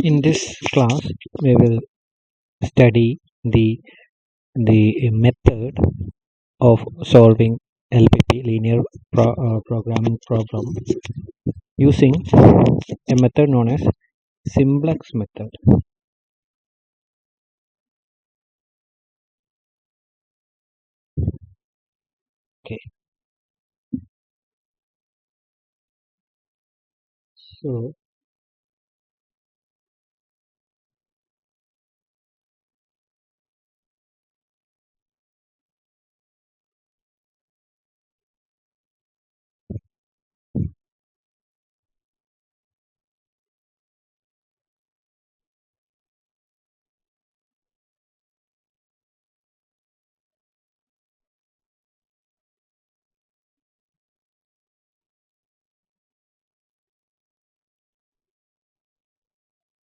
In this class, we will study the method of solving LPP linear programming problem using a method known as Simplex method. Okay, so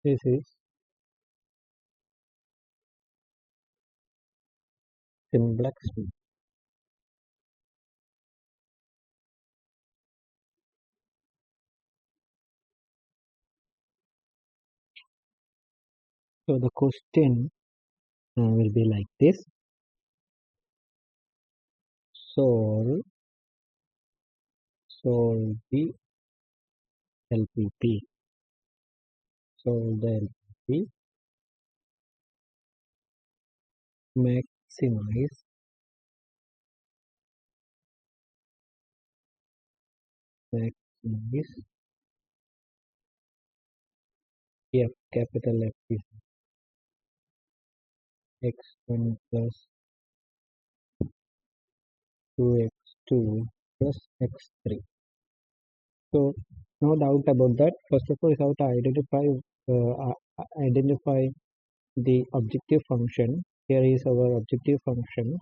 this is Simplex. So the question will be like this: solve the LPP. Solve the LPP. Maximize maximize F capital F is x1 plus 2x2 plus x3. So no doubt about that. First of all, we have to identify the objective function. Here is our objective function,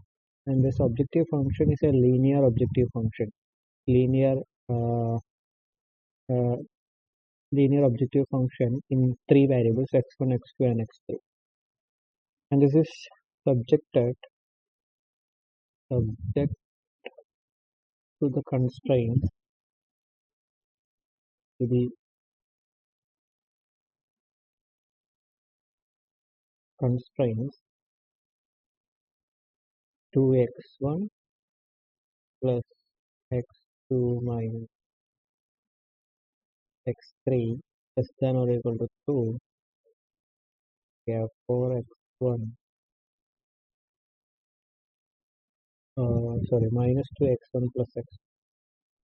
and this objective function is a linear objective function. Linear uh, uh, linear objective function in three variables x1, x2, and x3. And this is subjected subject to the constraints to the constraints 2x1 plus x2 minus x3 less than or equal to 2. We have 4x1 sorry, minus 2x1 plus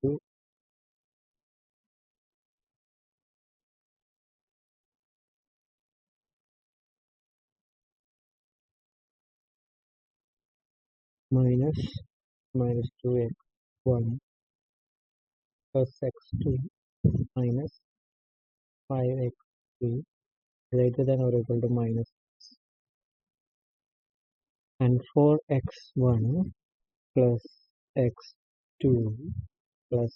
x2 minus 2x1 plus x2 minus 5x3 greater than or equal to minus, and 4x1 plus x2 plus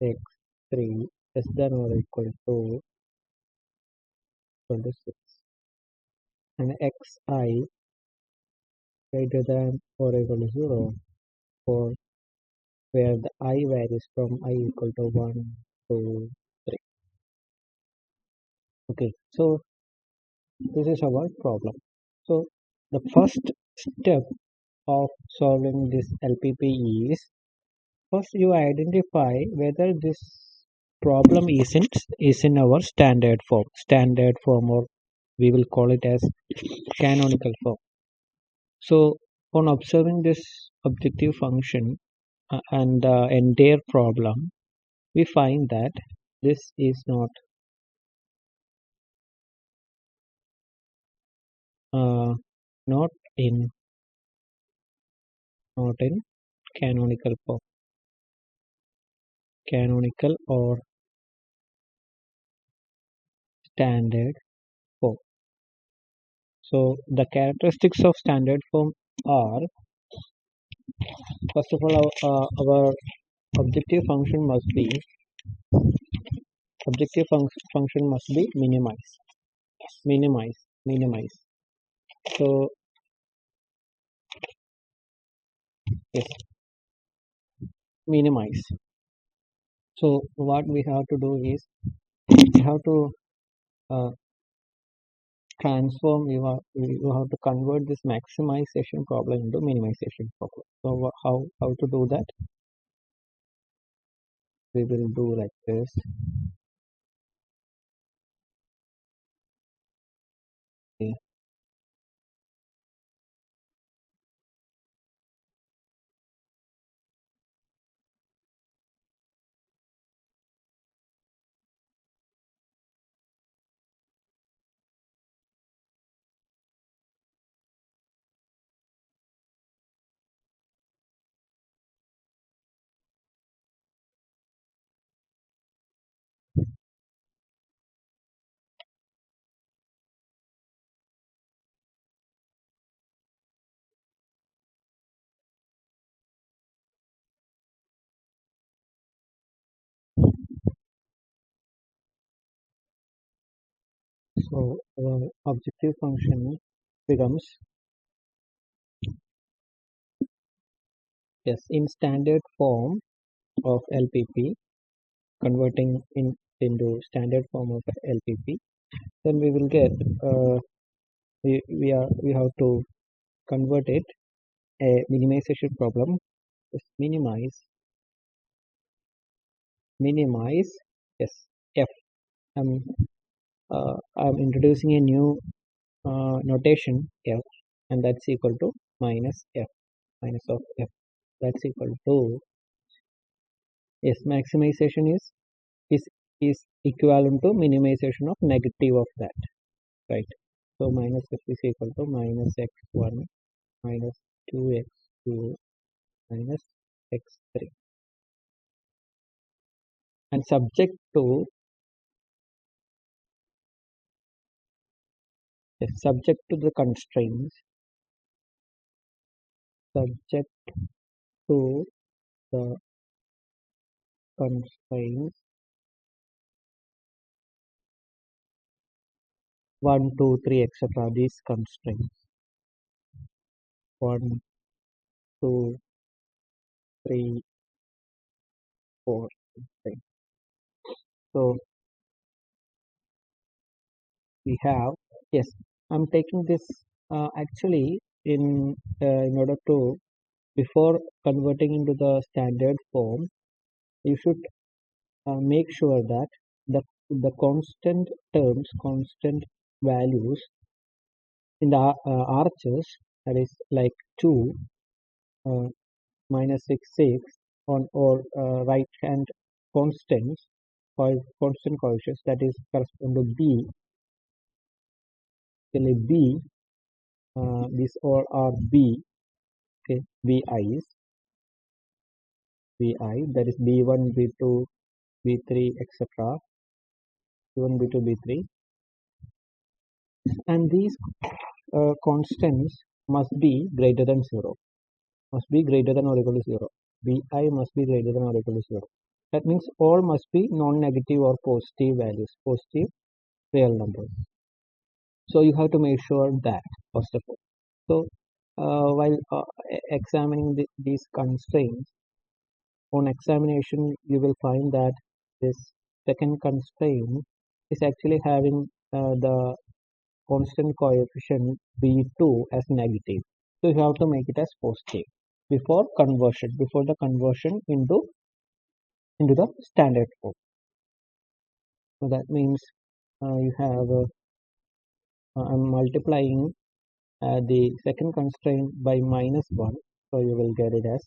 x3 less than or equal to 26, and xi greater than or equal to 0 for where the I varies from I equal to 1 to 3. Okay, so this is our problem. So the first step of solving this LPP is, first you identify whether this problem is in our standard form, or we will call it as canonical form. So on observing this objective function and the entire problem, we find that this is uh, not in canonical form, canonical or standard form. So the characteristics of standard form are, first of all, our objective function must be minimize. So yes, minimize. So what we have to do is we have to transform, you have to convert this maximization problem into minimization problem. So how to do that? We will do like this. Okay. So objective function becomes, yes, in standard form of LPP, converting into standard form of LPP, then we will get, we have to convert it a minimization problem. Just minimize, yes, f. I'm introducing a new notation f, and that's equal to minus f, minus of f. That's equal to, yes, maximization is is equivalent to minimization of negative of that, right? So minus f is equal to minus x1 minus 2x2 minus x3, and subject to the constraints, subject to the constraints 1, 2, 3, etc. These constraints 1, 2, 3, 4, 5. So we have, yes, I'm taking this actually in order to, before converting into the standard form, you should make sure that the constant terms, constant values in the arches, that is like 2, uh, minus 6, 6, on or right hand constants, constant coefficients, that is correspond to b, till b, these all are b, okay, bi's, bi, that is b1, b2, b3, etc. b1, b2, b3, and these constants must be greater than 0, must be greater than or equal to 0. bi must be greater than or equal to 0. That means all must be non-negative or positive values, positive real numbers. So you have to make sure that, first of all. So while examining these constraints, on examination you will find that this second constraint is actually having the constant coefficient b2 as negative. So you have to make it as positive before conversion, before the conversion into the standard form. So that means you have I'm multiplying the second constraint by minus 1, so you will get it as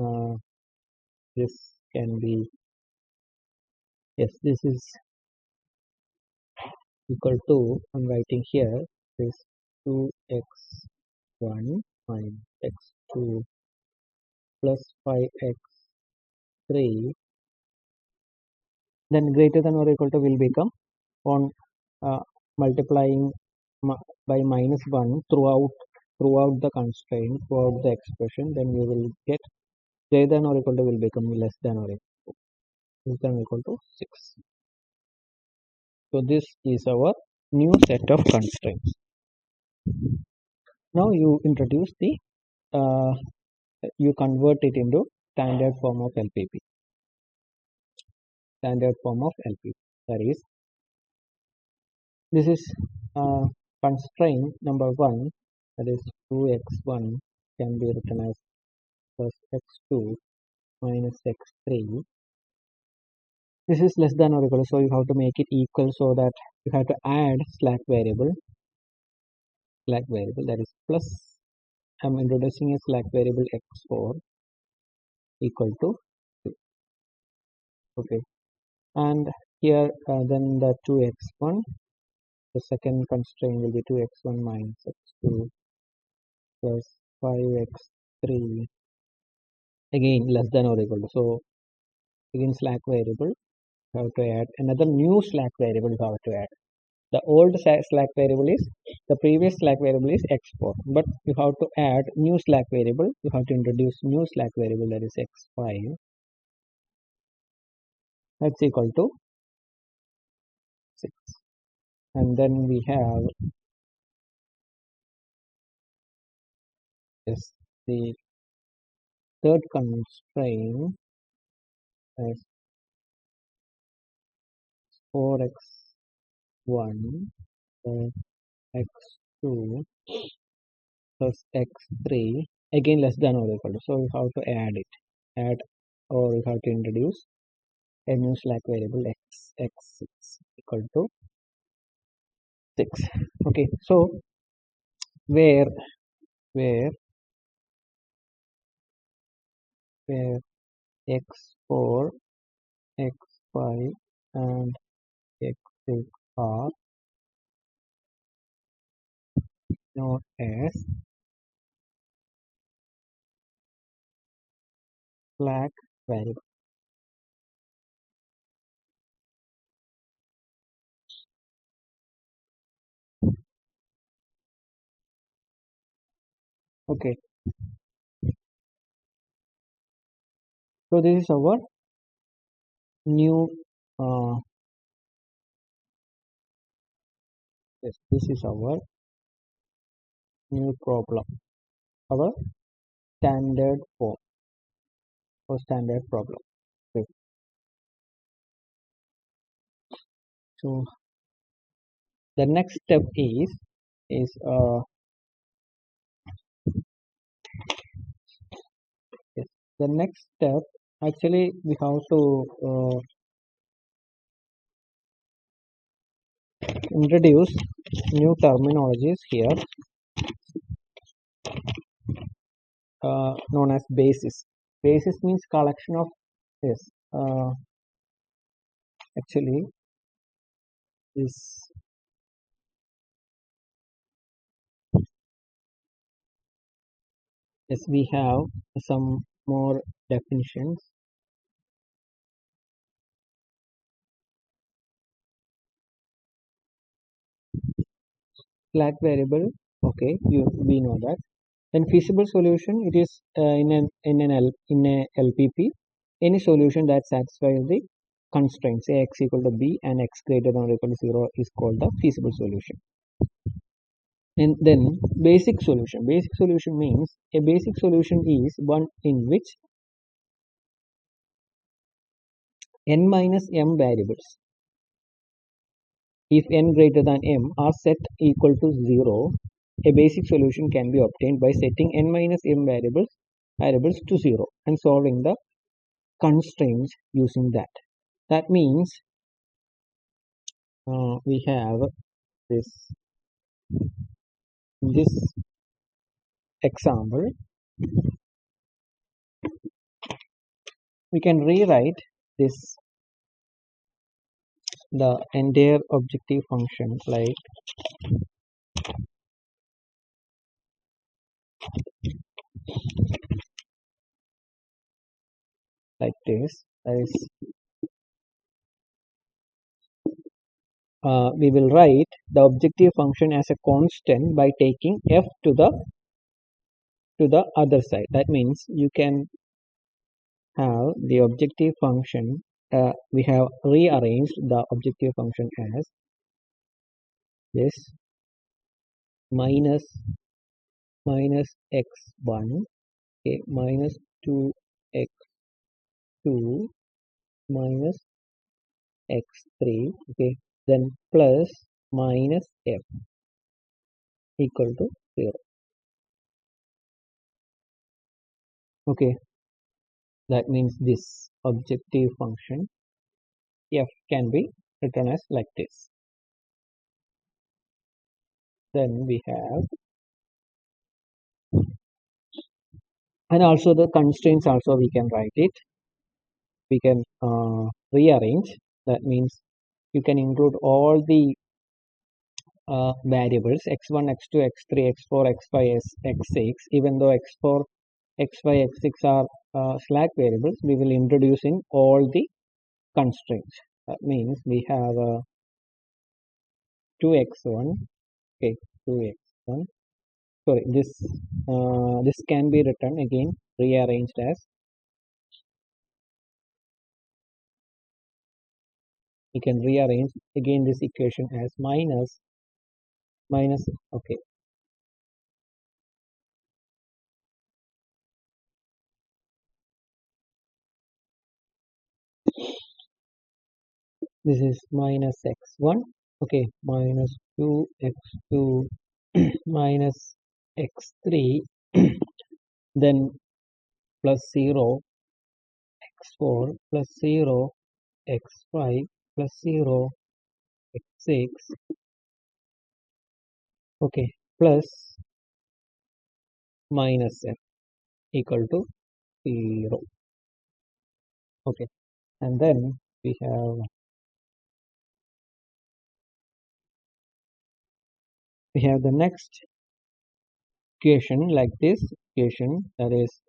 uh, this can be, yes, this is equal to, I'm writing here, is 2x1 minus x2 plus 5x3, then greater than or equal to will become on multiplying by minus 1 throughout the constraint, throughout the expression, then you will get greater than or equal to will become less than or equal to 6. So this is our new set of constraints. Now you introduce the uh, you convert it into standard form of LPP. Standard form of LPP. That is, this is constraint number 1, that is 2x1, can be written as plus x2 minus x3. This is less than or equal, so you have to make it equal, so that you have to add slack variable, that is plus, I'm introducing a slack variable x4 equal to 2. Okay, and here then the 2x1, the second constraint will be 2x1 minus x2 plus 5x3, again less than or equal to, so again slack variable, you have to add another new slack variable, you have to add. The old slack variable is, the previous slack variable is x4, but you have to add new slack variable, you have to introduce new slack variable, that is x5, that's equal to 6. And then we have this, the third constraint is 4x1 plus x2 plus x3, again less than or equal to, so you have to add, or you have to introduce a new slack variable x6 equal to 6. Okay, so where where where x4, x5 and x6 are known as slack variable. Okay, so this is our new yes, this is our new problem, our standard form or standard problem. Okay, so the next step is yes, the next step, actually we have to introduce new terminologies here, known as basis. Basis means collection of, yes, actually this, yes, we have some more definitions. Slack variable, okay, we know that. Then feasible solution, it is in a LPP, any solution that satisfies the constraints a x equal to b and x greater than or equal to 0 is called the feasible solution. And then basic solution. Basic solution means a basic solution is one in which n minus m variables, if n greater than m, are set equal to 0, a basic solution can be obtained by setting n minus m variables to 0 and solving the constraints using that. That means we have this example, we can rewrite this, the entire objective function like this, as we will write the objective function as a constant by taking f to the other side. That means you can have the objective function, we have rearranged the objective function as this minus x1, okay, minus 2x2 minus x3, okay, then plus minus f. equal to 0. Okay, that means this objective function f can be written as like this. Then we have, and also the constraints also we can write it. We can rearrange. That means you can include all the variables x1, x2, x3, x4, x5, x6. Even though x4, x5, x6 are slack variables, we will introduce in all the constraints. That means we have 2x1, okay, 2x1. Sorry, this can be written again rearranged as, you can rearrange again this equation as minus, okay, this is minus x1, okay, minus 2x2 minus x3, then plus 0 x4 plus 0 x5 plus 0 x6, okay, plus minus f equal to 0, okay, and then we have the next equation like this equation, that is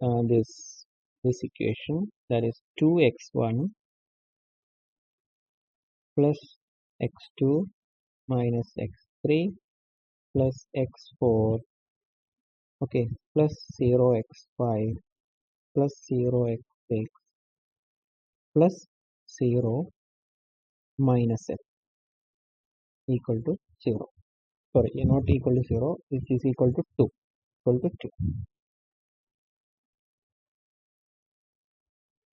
this equation, that is 2x1 plus x2 minus x3 plus x4, okay, plus 0 x5 plus 0 x6 plus 0 minus f equal to 0. Sorry, not equal to 0, which is equal to 2, equal to 2,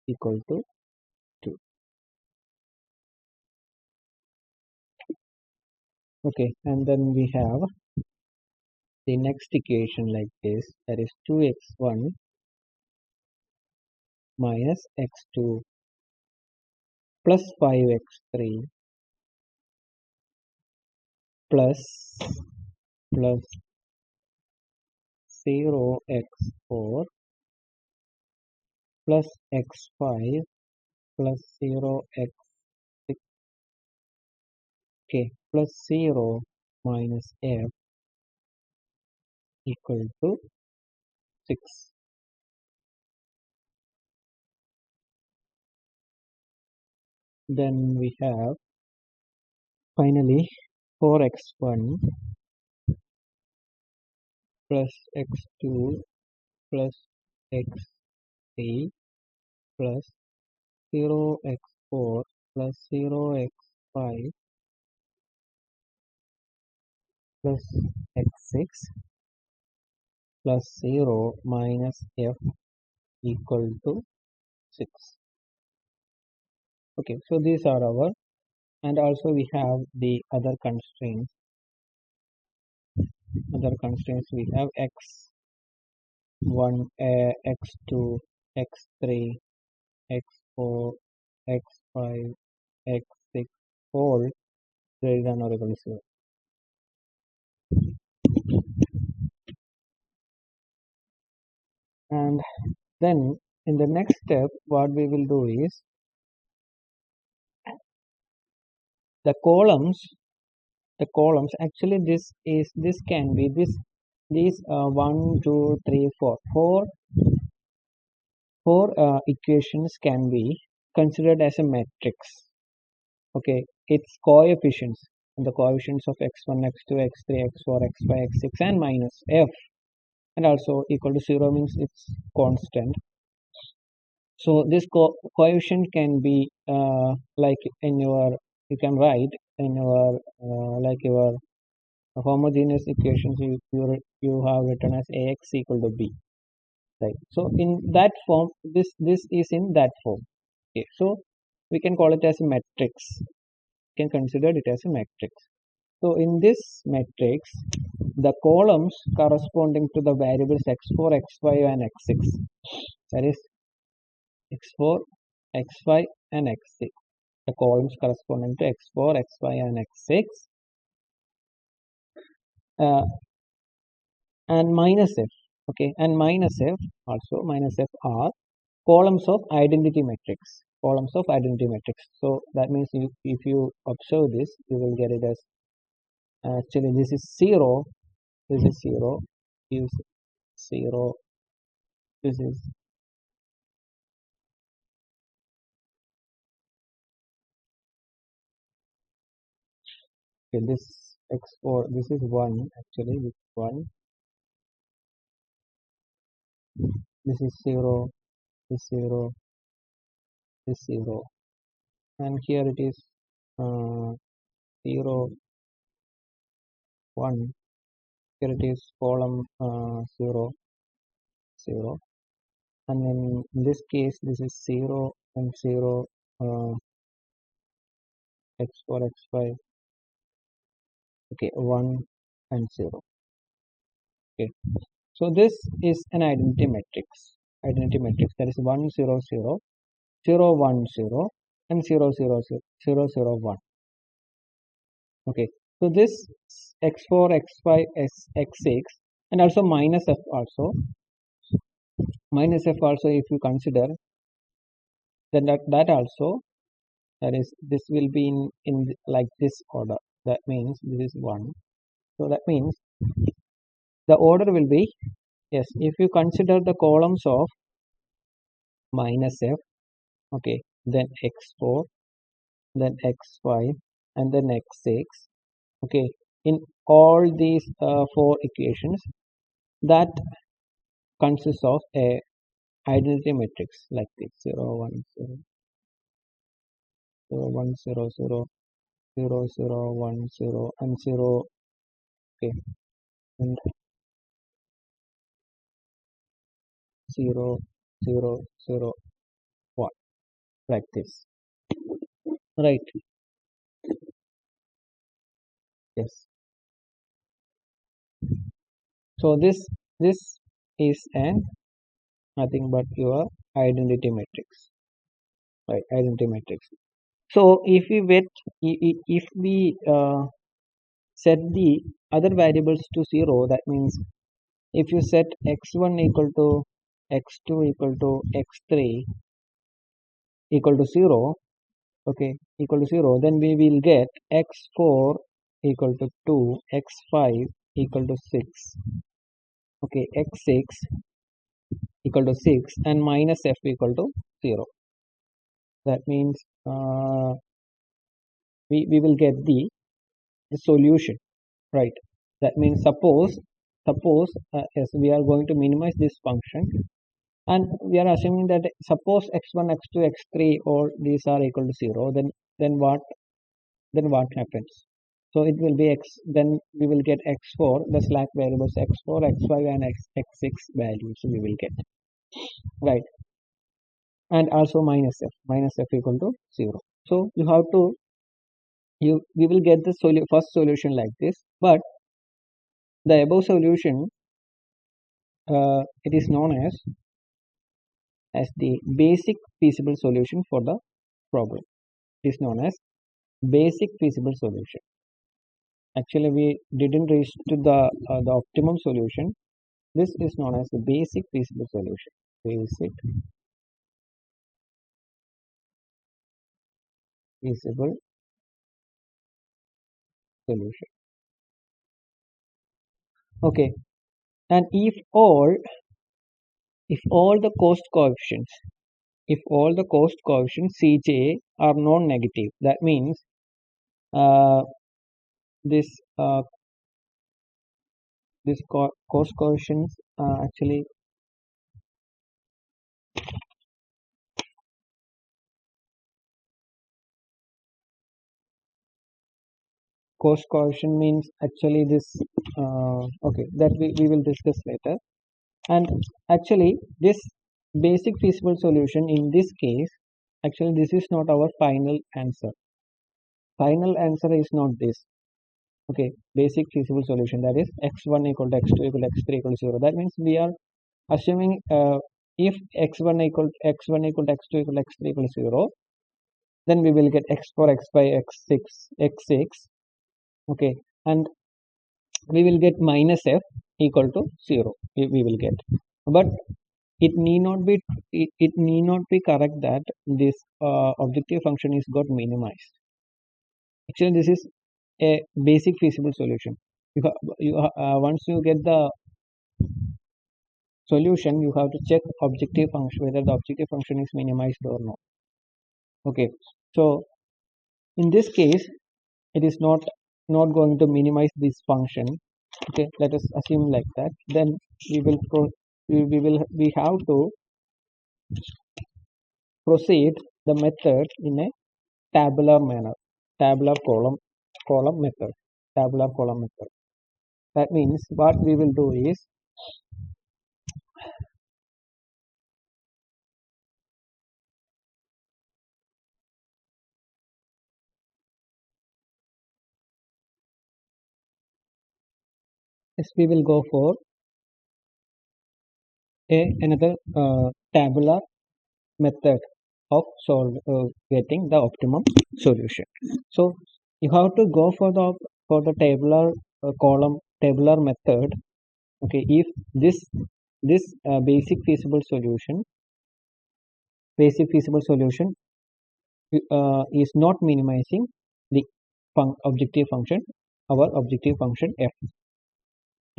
equal to 2. Okay, and then we have the next equation like this, that is 2x1 minus x2 plus 5x3 plus plus 0x4 plus x5 plus 0x6, okay, plus 0 minus f equal to 6. Then we have finally 4x1 plus x2 plus x3 plus 0x4 plus 0x5 plus x6 plus 0 minus f equal to 6. Okay, so these are our, and also we have the other constraints. We have x1, x2, x3, x4, x5, x6 all greater than or equal to 0. And then in the next step, what we will do is the columns actually this can be these 1 2 3 4 four equations can be considered as a matrix. Okay, its coefficients, the coefficients of x1, x2, x3, x4, x5, x6 and minus f, and also equal to 0 means it's constant. So this coefficient can be like in your, you can write in your like your homogeneous equations, you have written as ax equal to b, right? So in that form, this is in that form. Okay, so we can call it as a matrix. We can consider it as a matrix. So in this matrix, the columns corresponding to the variables x4, x5 and x6, that is x4, x5 and x6, the columns corresponding to x4, x5 and x6, uh, and minus f, okay, and minus f also, minus f are columns of identity matrix, columns of identity matrix. So that means if you observe this, you will get it as actually this is 0, this is 0, is 0, this is okay, this x4, this is 1, actually this is 1, this is 0, this 0, this 0, and here it is 0, 1, here it is column 0, 0, and in this case this is 0 and 0, x4, x5, okay, 1 and 0, okay. So this is an identity matrix that is 1 0 0 0 1 0 and 0 0 0 0 0 1, okay. So this x4, x5, x6 and also minus f also, minus f also, if you consider, then that also, that is this will be in like this order, that means this is 1, so that means the order will be, yes, if you consider the columns of minus f, okay, then x4, then x5 and then x6, okay, in all these four equations, that consists of a identity matrix like this: 0 1 0 0 1 0 0 0 0 1 0 and 0, okay, and 0 0 0 1, like this, right? Yes. So this is an nothing but your identity matrix, right? Identity matrix. So if we set the other variables to 0, that means if you set x1 equal to x2 equal to x3 equal to 0, okay, equal to 0, then we will get x4 equal to 2, x5 equal to 6, okay, x6 equal to 6 and minus f equal to 0. That means we will get the solution, right? That means suppose yes, we are going to minimize this function, and we are assuming that suppose x1, x2, x3 all these are equal to 0, then what, then what happens? So it will be x, then we will get x4, the slack variables x4, x5 and x6 values we will get, right? And also minus f equal to 0. So you have to, we will get the first solution like this, but the above solution, it is known as the basic feasible solution for the problem. It is known as basic feasible solution. Actually, we didn't reach to the optimum solution. This is known as the basic feasible solution. Basic feasible solution. Okay, and if all the cost coefficients Cj are non-negative, that means uh, this cost coefficients actually cost coefficient means actually this okay, that we will discuss later. And actually this basic feasible solution in this case, actually this is not our final answer. Final answer is not this. Okay, basic feasible solution, that is x1 equal to x2 equal to x3 equal to 0. That means we are assuming if x1 equal to x2 equal to x3 equal to 0, then we will get x4 x5 x6. Okay, and we will get minus f equal to 0. We will get, but it need not be, it need not be correct that this objective function is got minimized. Actually, this is a basic feasible solution. Once you get the solution, you have to check objective function, whether the objective function is minimized or not. Okay, so in this case, it is not going to minimize this function. Okay, let us assume like that. Then we will we have to proceed the method in a tabular manner, tabular column method, tabular column method. That means what we will do is we will go for another tabular method of getting the optimum solution. So you have to go for the tabular tabular method. Okay, if this basic feasible solution is not minimizing the objective function, our objective function f.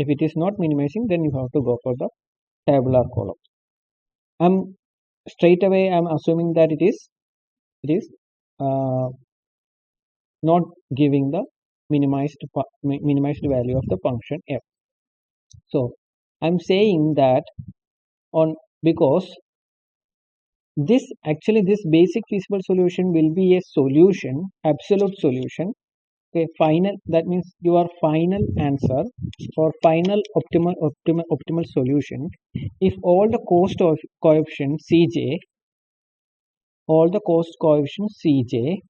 If it is not minimizing, then you have to go for the tabular column. I'm straight away I'm assuming that it is uh, not giving the minimized value of the function f. So I'm saying that on, because this basic feasible solution will be a solution, absolute solution. Okay, final, that means your final answer or final optimal solution if all the coefficients Cj, all the cost coefficients Cj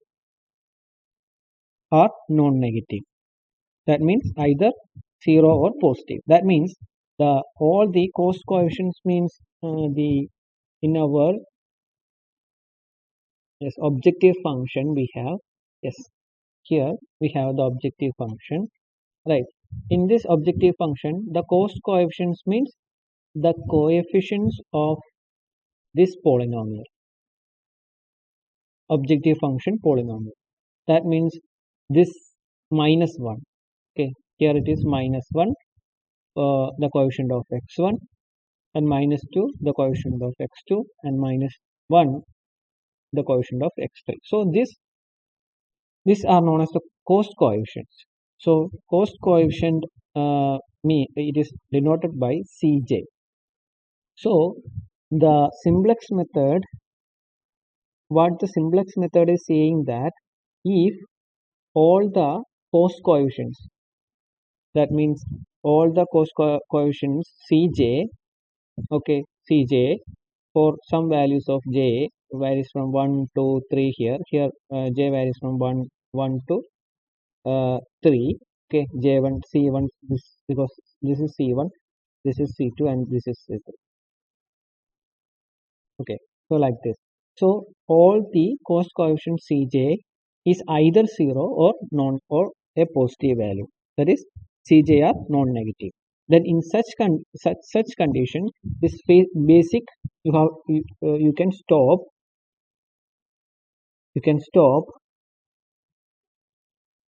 are non-negative. That means either 0 or positive. That means the all the cost coefficients means the in our yes objective function we have, yes, here we have the objective function, right? In this objective function, the cost coefficients means the coefficients of this polynomial, objective function polynomial. That means this minus 1. Okay, here it is minus 1, the coefficient of x1, and minus 2 the coefficient of x2, and minus 1 the coefficient of x3. So these are known as the cost coefficients. So cost coefficient it is denoted by Cj. So the simplex method, what the simplex method is saying that if all the cost coefficients, that means all the coefficients Cj, okay, Cj for some values of j varies from 1 to 3, here j varies from 1 to 3. Okay, j1 c1, this because this is c1, this is c2, and this is c3. Okay, so like this. So all the cost coefficient Cj is either 0 or non or a positive value. That is Cj are non-negative. Then in such condition, this basic you can stop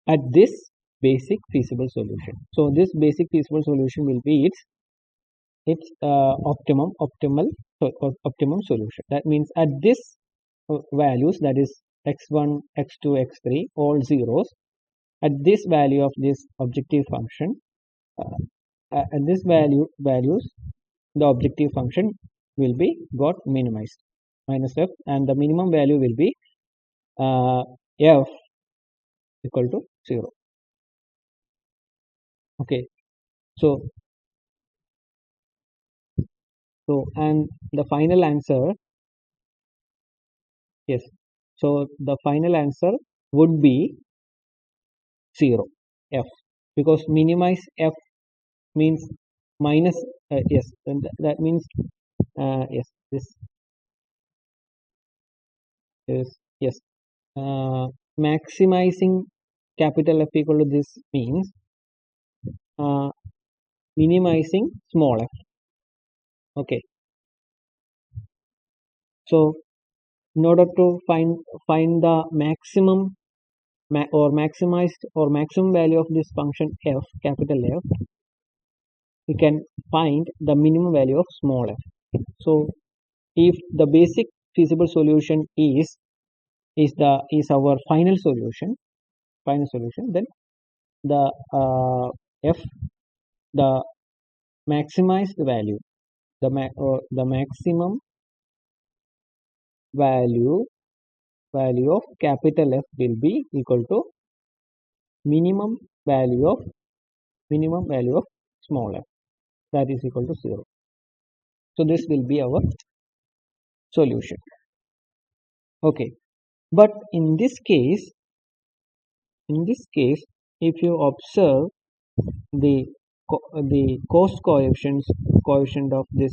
at this basic feasible solution. So this basic feasible solution will be its optimum solution. That means at this values, that is x1, x2, x3, all zeros, at this value of this objective function, at this values, the objective function will be got minimized, minus f, and the minimum value will be f equal to 0. Okay, so and the final answer, yes, so the final answer would be 0, f. because minimize f means minus, yes, and that means, yes, this is, yes, uh, maximizing capital F equal to this means uh, minimizing small f. Okay, so in order to find the maximum or maximized or maximum value of this function f, capital F, we can find the minimum value of small f. So if the basic feasible solution is our final solution, then the f, the maximized value, the maximum value of capital F will be equal to minimum value of small f, that is equal to 0. So this will be our solution. Okay, but in this case, if you observe the the coefficient of this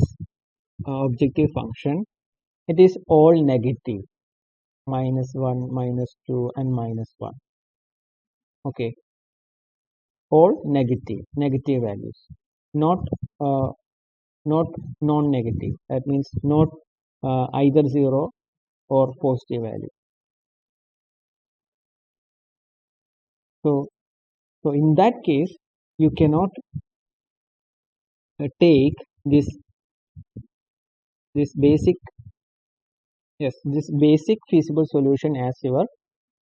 objective function, it is all negative, -1, -2, and -1. Okay, all negative values, not uh, not non-negative. That means not either 0 or positive value. So in that case, you cannot take this this basic this basic feasible solution as your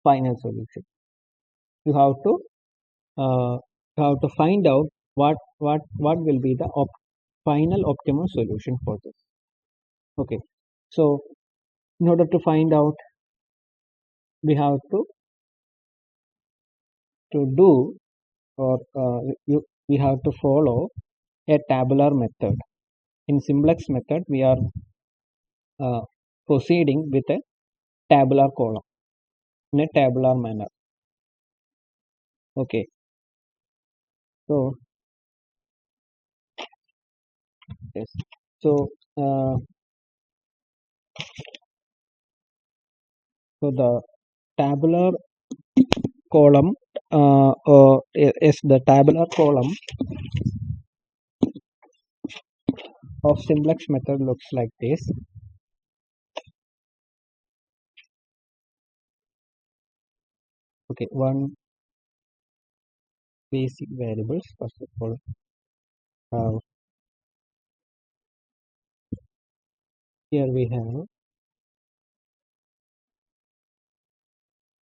final solution. You have to uh, find out what will be the final optimum solution for this. Okay, so in order to find out, we have to do, or we have to follow a tabular method. In simplex method, we are proceeding with a tabular column in a tabular manner. Okay, so yes, so uh, the tabular column, is the tabular column of simplex method looks like this. Okay, one basic variables. First of all, uh, here we have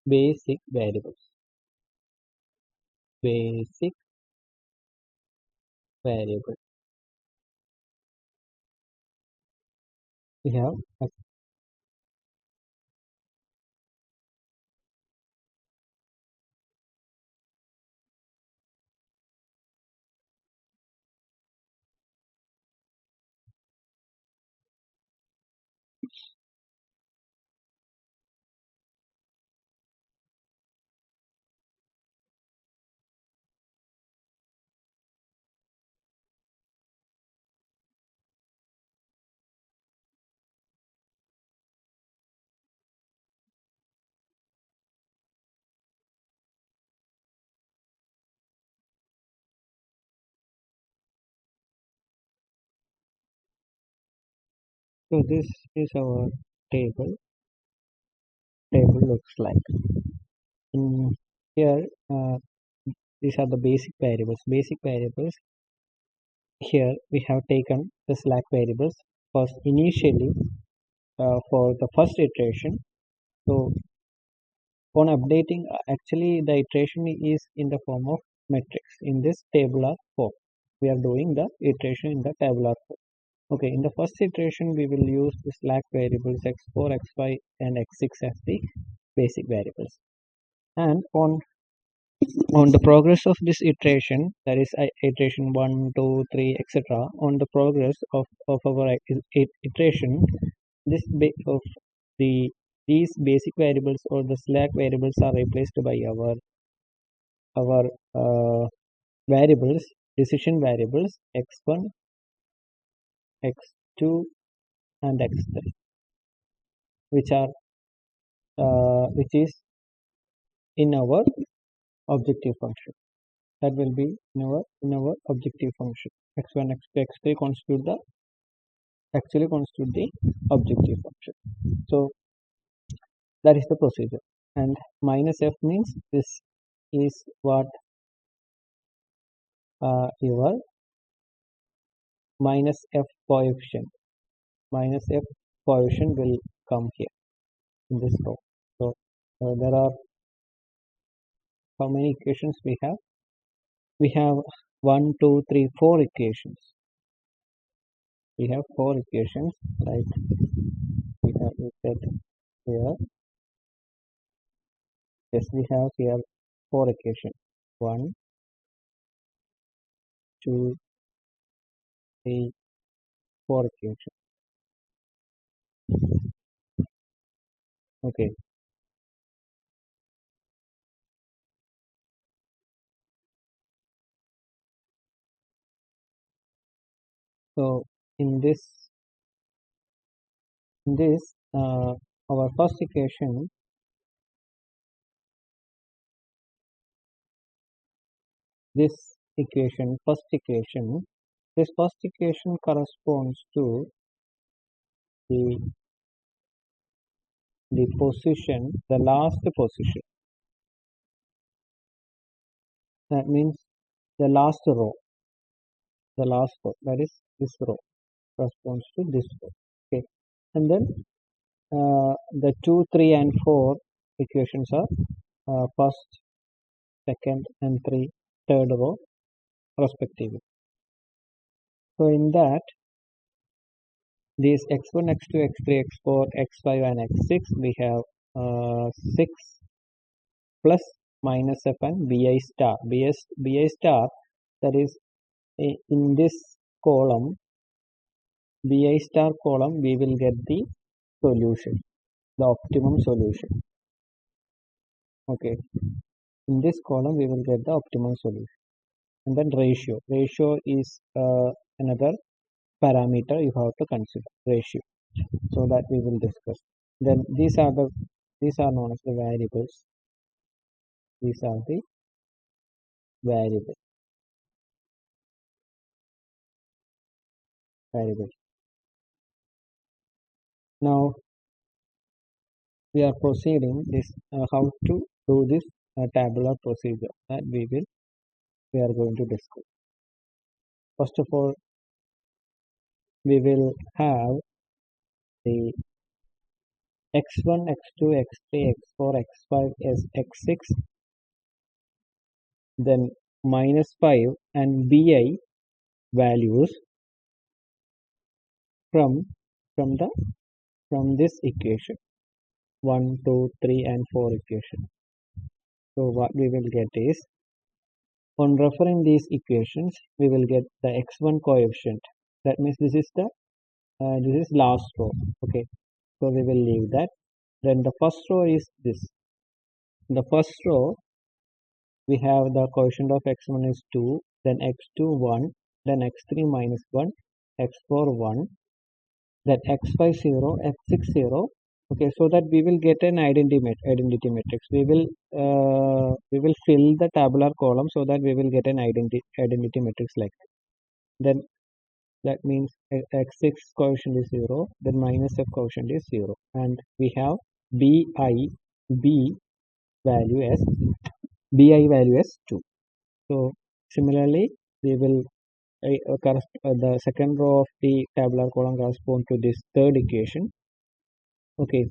basic variables. Basic variable. We have so this is our table. Table looks like in here. These are the basic variables. Basic variables. Here we have taken the slack variables first initially for the first iteration. So on updating, actually the iteration is in the form of matrix in this tabular form. We are doing the iteration in the tabular form. Okay, in the first iteration we will use the slack variables x4, x5, and x6 as the basic variables. And on the progress of this iteration, that is iteration 1, 2, 3, etc., on the progress of our iteration, this of these basic variables or the slack variables are replaced by our variables, decision variables x1, x2, and x3, which is in our objective function. That will be in our objective function. X1, x2, x3 actually constitute the objective function. So that is the procedure. And minus f means this is what your minus f coefficient will come here in this row. So there are how many equations we have? We have 1, 2, 3, 4 equations. We have 4 equations, right? We have said here. Yes, we have here 4 equations. 1, 2, 3, 4 equations. Okay. So in this our first equation, this first equation corresponds to the position, the last position. That means the last row. That is this row corresponds to this row. Okay, and then the 2, 3, and 4 equations are first, second, and third row respectively. So in that, these x1, x2, x3, x4, x5, and x6, we have 6 plus minus f and bi star. Bi star, that is in this column, bi star column, we will get the solution, the optimum solution. Okay, in this column we will get the optimum solution. And then ratio is another parameter you have to consider, ratio, so that we will discuss. Then these are known as the variables. These are the variables. Now we are proceeding this how to do this tabular procedure that we are going to discuss. First of all, we will have the x1, x2, x3, x4, x5 as x6, then minus 5 and bi values from this equation, 1, 2, 3, and 4 equation. So what we will get is, on referring these equations, we will get the x1 coefficient. That means this is last row. Okay, so we will leave that. Then the first row is this. In the first row, we have the coefficient of x1 is 2, then x2 1, then x3 minus 1, x4 1, then x5 0, x6 0. Okay, so that we will get an identity matrix. We will fill the tabular column so that we will get an identity matrix like that. Then that means x6 coefficient is 0, then minus f coefficient is 0, and we have b value as 2. So similarly, we will the second row of the tabular column correspond to this third equation. Okay,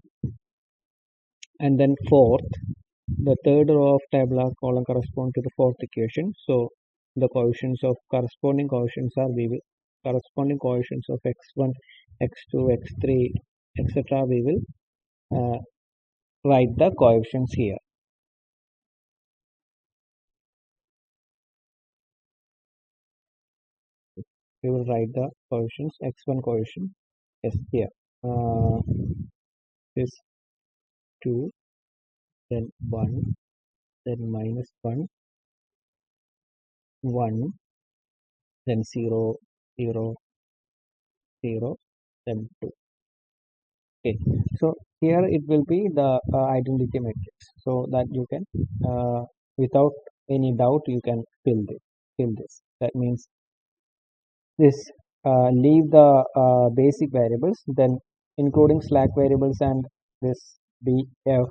and then fourth, the third row of tabular column correspond to the fourth equation. So the corresponding coefficients are corresponding coefficients of x1, x2, x3, etc. We will write the coefficients here. We will write the coefficients. X1 coefficient, yes, here. Is 2, then 1, then minus 1, 1, then 0, 0, 0, then 2. Okay, so here it will be the identity matrix, so that you can without any doubt you can fill this. That means this leave the basic variables, then including slack variables and this bf,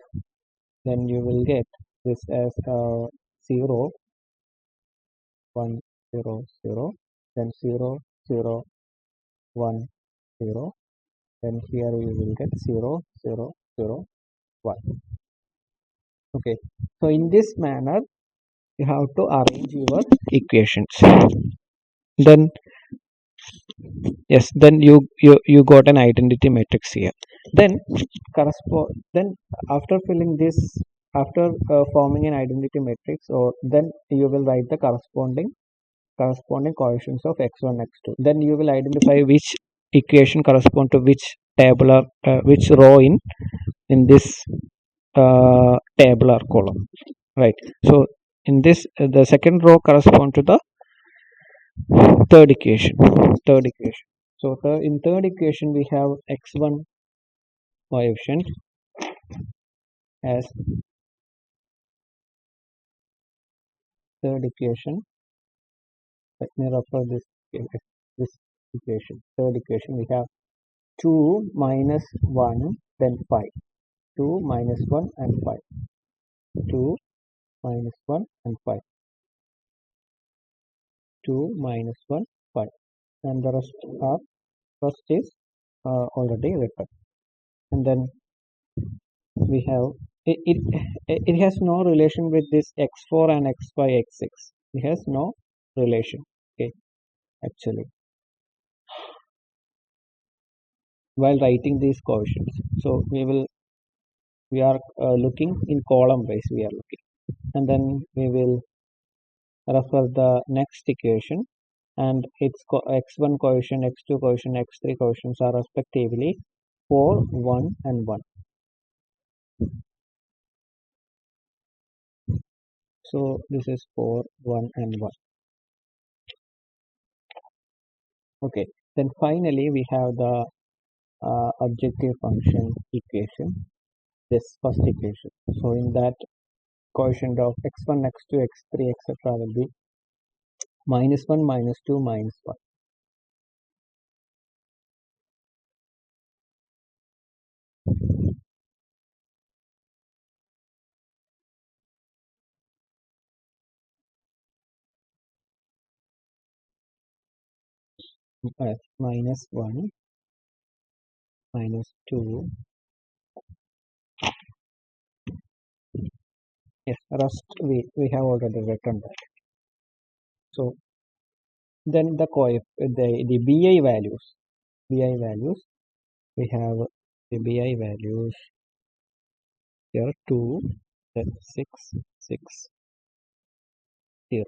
then you will get this as 0, 1, 0, 0, then 0, 0, 1, 0, then here you will get 0, 0, 0, 1. Okay, so in this manner you have to arrange your equations. Then yes, then you got an identity matrix here. Then then after filling this, after forming an identity matrix, or then you will write the corresponding coefficients of x1 x2. Then you will identify which equation correspond to which tabular which row in this tabular column, right? So in this the second row correspond to the third equation. So in third equation we have x1 coefficient as third equation. Let me refer this equation. Third equation we have 2 minus 1, then 5. 2 minus 1 and 5. 2 minus 1 and 5. 2 minus 1, 5. And the rest is already written. And then we have it has no relation with this x4 and x5 x6. It has no relation, okay, actually, while writing these coefficients. So we are looking in column wise, we are looking, and then we will refer the next equation, and its x1 coefficient, x2 coefficient, x3 coefficients are respectively 4, 1 and 1. So this is 4, 1 and 1. Okay, then finally we have the objective function equation, this first equation. So in that, coefficient of x1 x2 x3 etc will be -1 -2 -1. -1 -2. Yes, rest we have already written that. So then the the bi values we have the bi values here 2, then 6, 6, 0.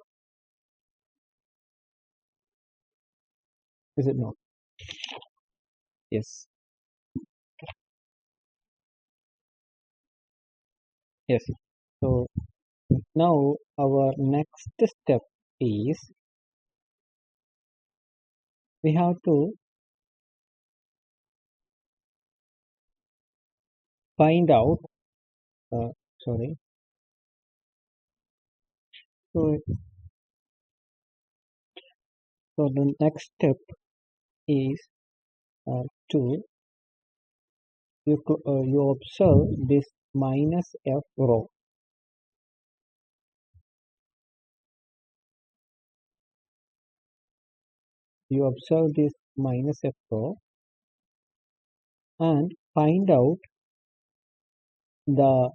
Is it not? Yes, yes. So now our next step is we have to find out uh, sorry. So the next step is to you observe this minus f row. You observe this minus f row and find out the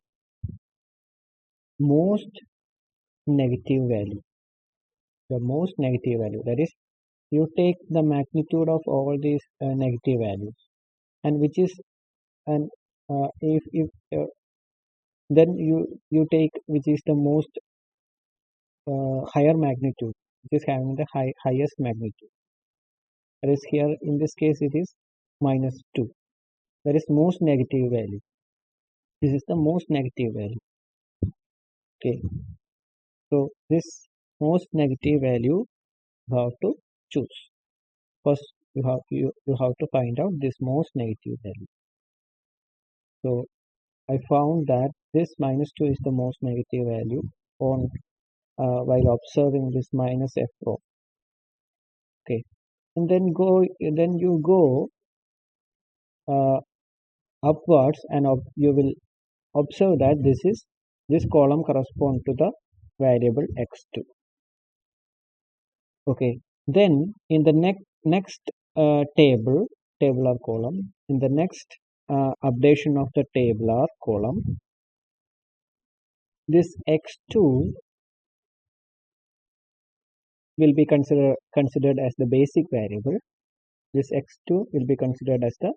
most negative value. The most negative value, that is, you take the magnitude of all these negative values, and which is, and if then you take which is the most higher magnitude, which is having the highest magnitude. That is, here in this case it is -2. That is most negative value. This is the most negative value. Okay, so this most negative value you have to choose. First, you have to find out this most negative value. So I found that this minus 2 is the most negative value on while observing this minus f row. Okay, and then you go uh, upwards, and you will observe that this column corresponds to the variable x2. Okay, then in the next tabular column, in the next updation of the tabular column, this x2 will be considered as the basic variable. This x2 will be considered as the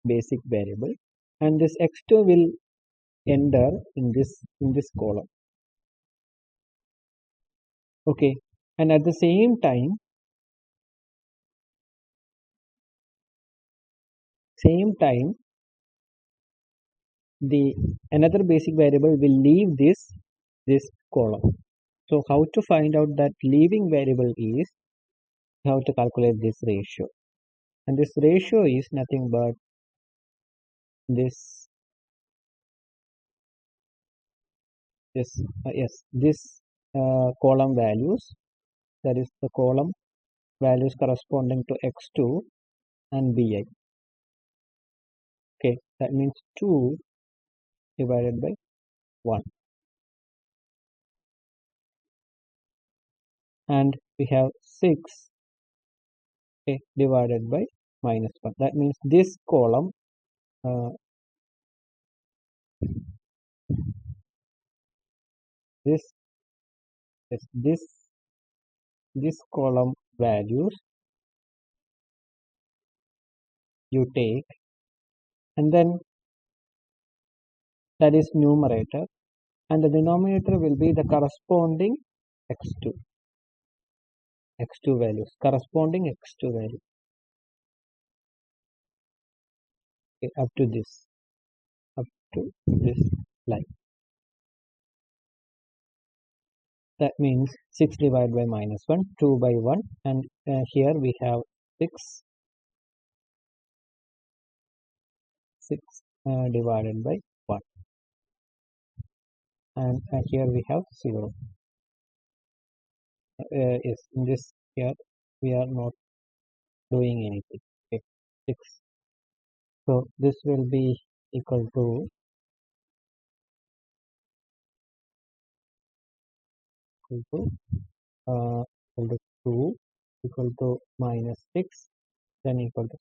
basic variable, and this x2 will enter in this column. Okay, and at the same time the another basic variable will leave this column. So how to find out that leaving variable is, how to calculate this ratio, and this ratio is nothing but this this column values, that is the column values corresponding to x2 and bi. Okay, that means 2 divided by 1, and we have 6, okay, divided by minus 1. That means this column uh, this yes, this column values you take, and then that is numerator, and the denominator will be the corresponding x2 values, corresponding x2 value, okay, up to this line. That means 6 divided by minus 1, 2 by 1, and here we have 6 divided by 1, and here we have 0. Yes, in this here we are not doing anything. Okay, 6. So this will be equal to 2 equal to minus 6, then equal to,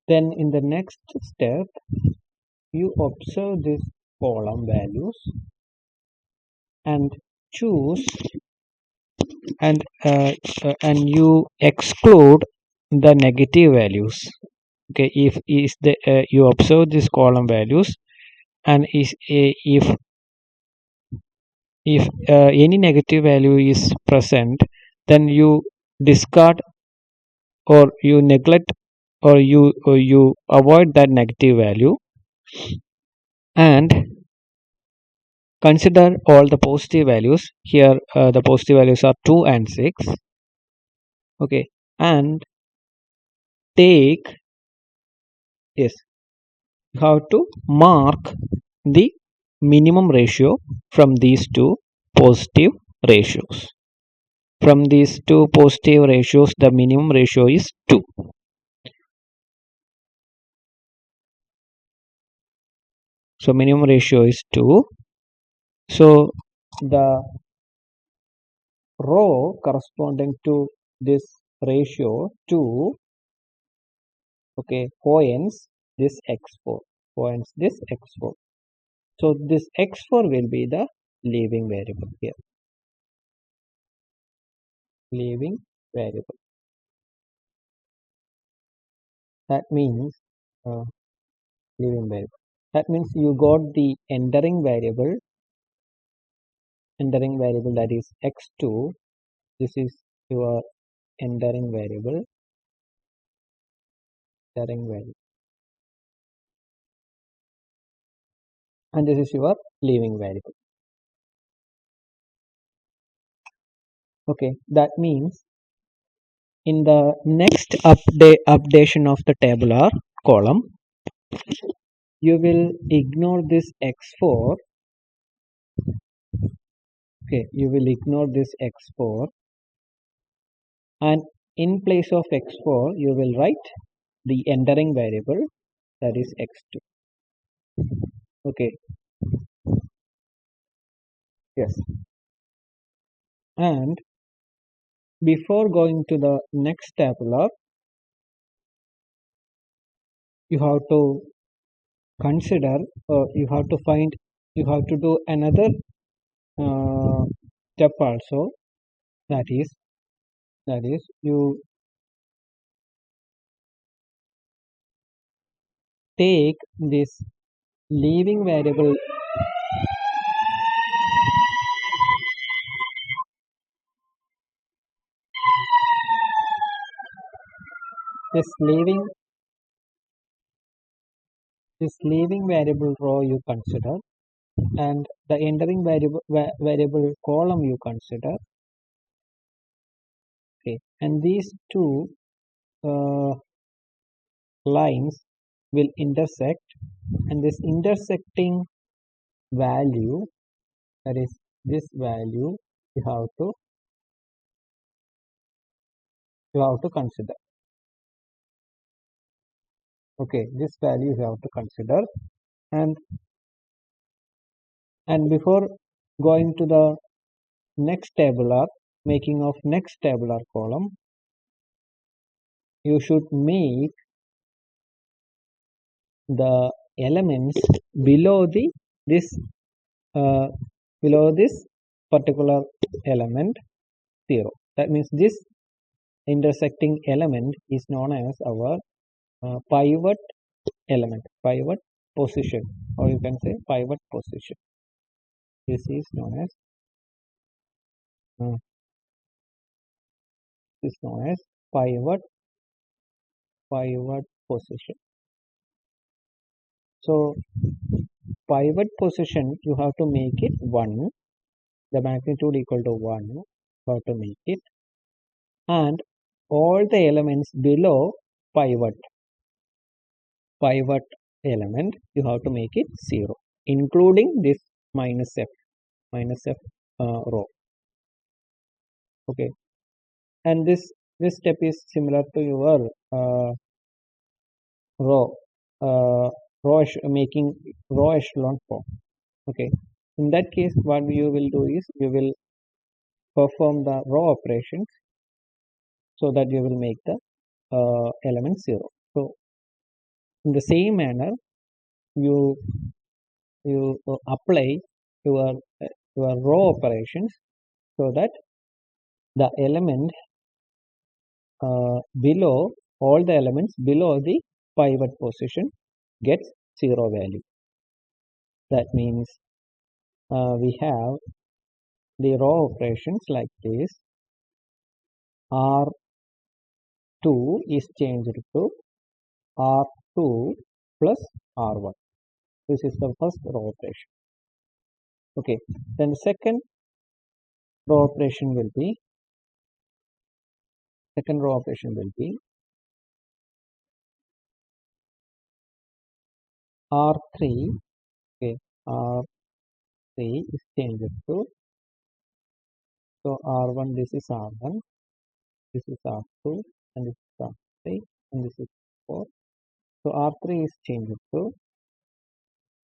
then in the next step you observe this column values and choose, and you exclude the negative values. Okay, if you observe this column values, and if any negative value is present, then you discard, or you neglect, or you avoid that negative value, and consider all the positive values. Here the positive values are 2 and 6. Okay, and take, yes, you have to mark the minimum ratio from these two positive ratios. From these two positive ratios, the minimum ratio is 2. So minimum ratio is 2. So the row corresponding to this ratio 2, okay, points this x4. So this x4 will be the leaving variable here. Leaving variable. That means leaving variable. That means you got the entering variable, that is x2. This is your entering variable, and this is your leaving variable. Okay, that means in the next updation of the tabular column, you will ignore this x4. Okay, you will ignore this x4, and in place of x4 you will write the entering variable, that is x2. Okay, yes, and before going to the next tabular, you have to consider, you have to find, you have to do another uh, step also, that is you take this leaving variable, this leaving this leaving variable row you consider, and the entering variable column you consider. Okay, and these two uh, lines will intersect, and this intersecting value, that is this value, you have to consider. Okay, this value you have to consider, and before going to the next tabular, making of next tabular column, you should make the elements below the this uh, below this particular element 0. That means this intersecting element is known as our pivot element, pivot position, or you can say pivot position. This is known as uh, pivot position. So pivot position, you have to make it 1, the magnitude equal to 1, you have to make it, and all the elements below pivot element, you have to make it 0, including this minus f row. Okay, and this step is similar to your row making row echelon form. Okay, in that case what you will do is you will perform the row operations so that you will make the element 0. So in the same manner, you apply your row operations so that the element below, all the elements below the pivot position gets 0 value. That means we have the row operations like this. R2 is changed to R2 plus R1. This is the first row operation. Okay, then the second row operation will be R3. Okay, R3 is changed to, so R1, this is R1, this is R2, and this is R3, and this is 4. So R3 is changed to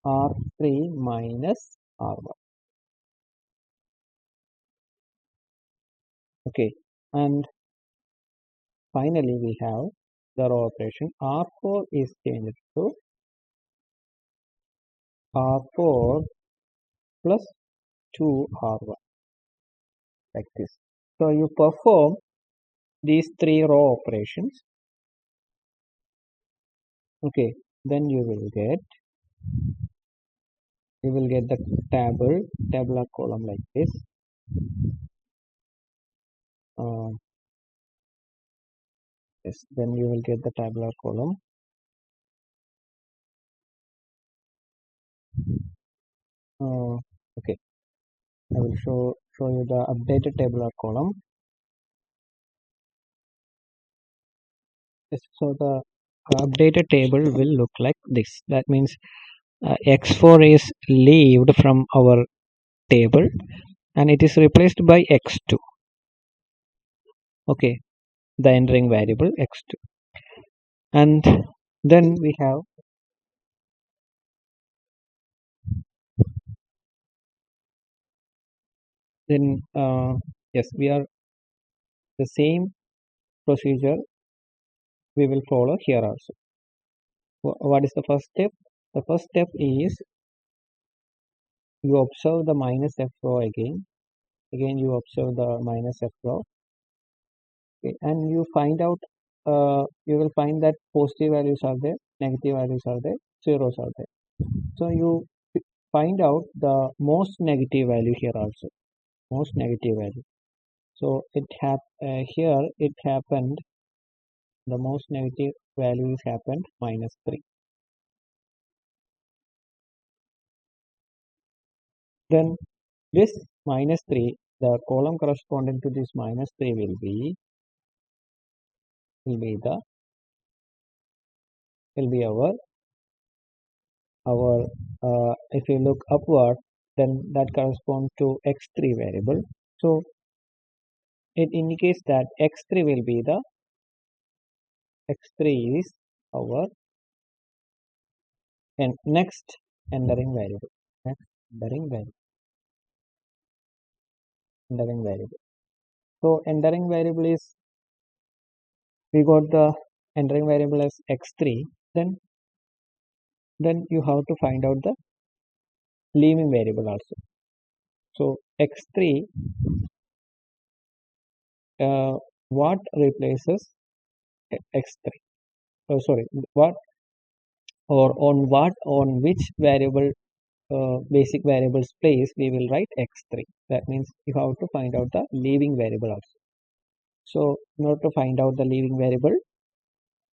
R3 minus R1. Okay, and finally we have the row operation. R4 is changed to R4 plus 2R1, like this. So you perform these 3 row operations. Okay, then you will get the tabular column like this. Yes, then you will get the tabular column. Okay, I will show you the updated tabular column. Yes, so the updated table will look like this. That means x4 is leaved from our table and it is replaced by x2. Okay, the entering variable x2. And then we have then yes, we are the same procedure we will follow here also. What is the first step? The first step is you observe the minus f row again. Again, you observe the minus f row, okay, and you find out. You will find that positive values are there, negative values are there, zeros are there. So you find out the most negative value here also, most negative value. So here it happened. The most negative value is happened -3. Then this -3, the column corresponding to this -3 will be the will be our if you look upward, then that corresponds to x3 variable. So it indicates that x3 will be the x3 is our next entering variable. Next entering variable. Entering variable. So entering variable is we got the entering variable as x3. Then you have to find out the leaving variable also. So x3 what replaces x3? Oh, sorry, what or on which variable basic variables place we will write x3. That means you have to find out the leaving variable also. So in order to find out the leaving variable,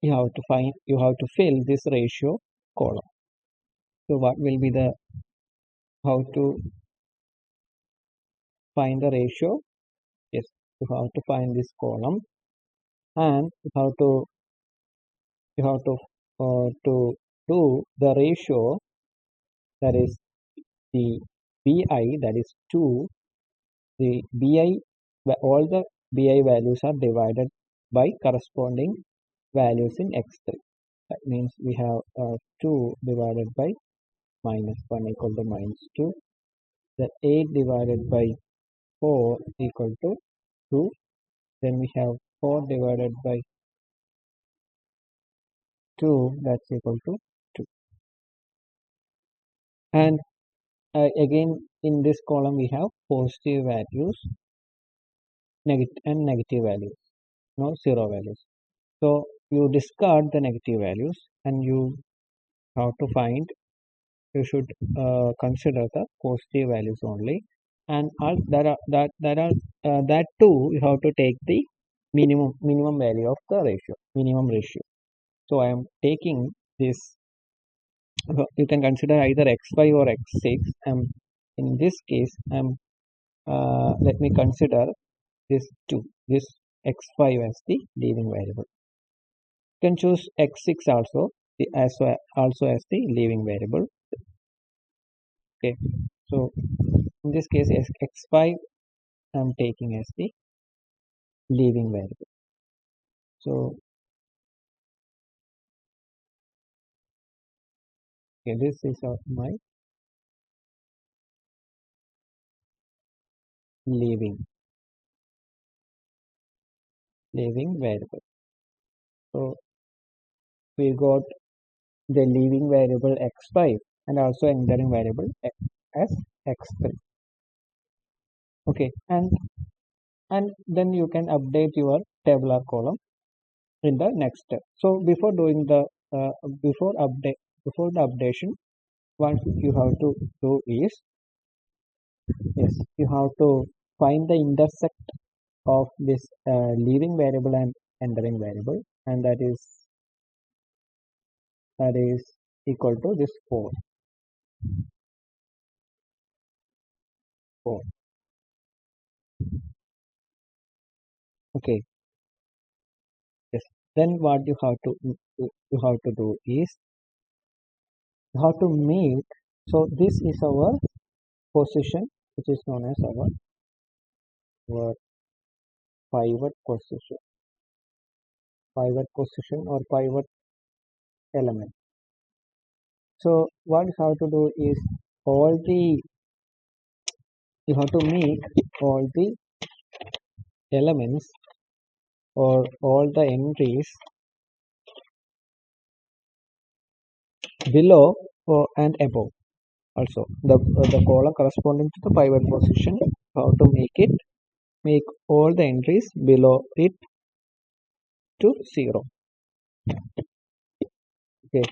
you have to fill this ratio column. So what will be the how to find the ratio? Yes, you have to find this column and you have to do the ratio, that is the bi, that is 2. The bi, all the bi values are divided by corresponding values in x3. That means we have 2 divided by -1 equal to -2. The 8 divided by 4 equal to 2. Then we have 4 divided by 2, that's equal to 2. And again in this column we have positive values, negative values, no zero values. So you discard the negative values and you have to find, you should consider the positive values only, and all that too you have to take the minimum value of the minimum ratio. So I am taking this, you can consider either x5 or x6. In this case let me consider this x5 as the leaving variable. You can choose x6 also, also as the leaving variable. Okay, so in this case x5 I am taking as the leaving variable. So okay, this is of my leaving variable. So we got the leaving variable x5 and also entering variable as x3. Okay, and then you can update your tabular column in the next step. So before doing the uh, before update before the updation, what you have to do is, yes, you have to find the intersect of this leaving variable and entering variable, and that is equal to this 4. Okay, yes. then what you have to do is you have to make, so this is our position, which is known as our pivot position or pivot element. So what you have to do is all the you have to make all the elements or all the entries below and above. Also the column corresponding to the pivot position, how to make all the entries below it to 0. Okay.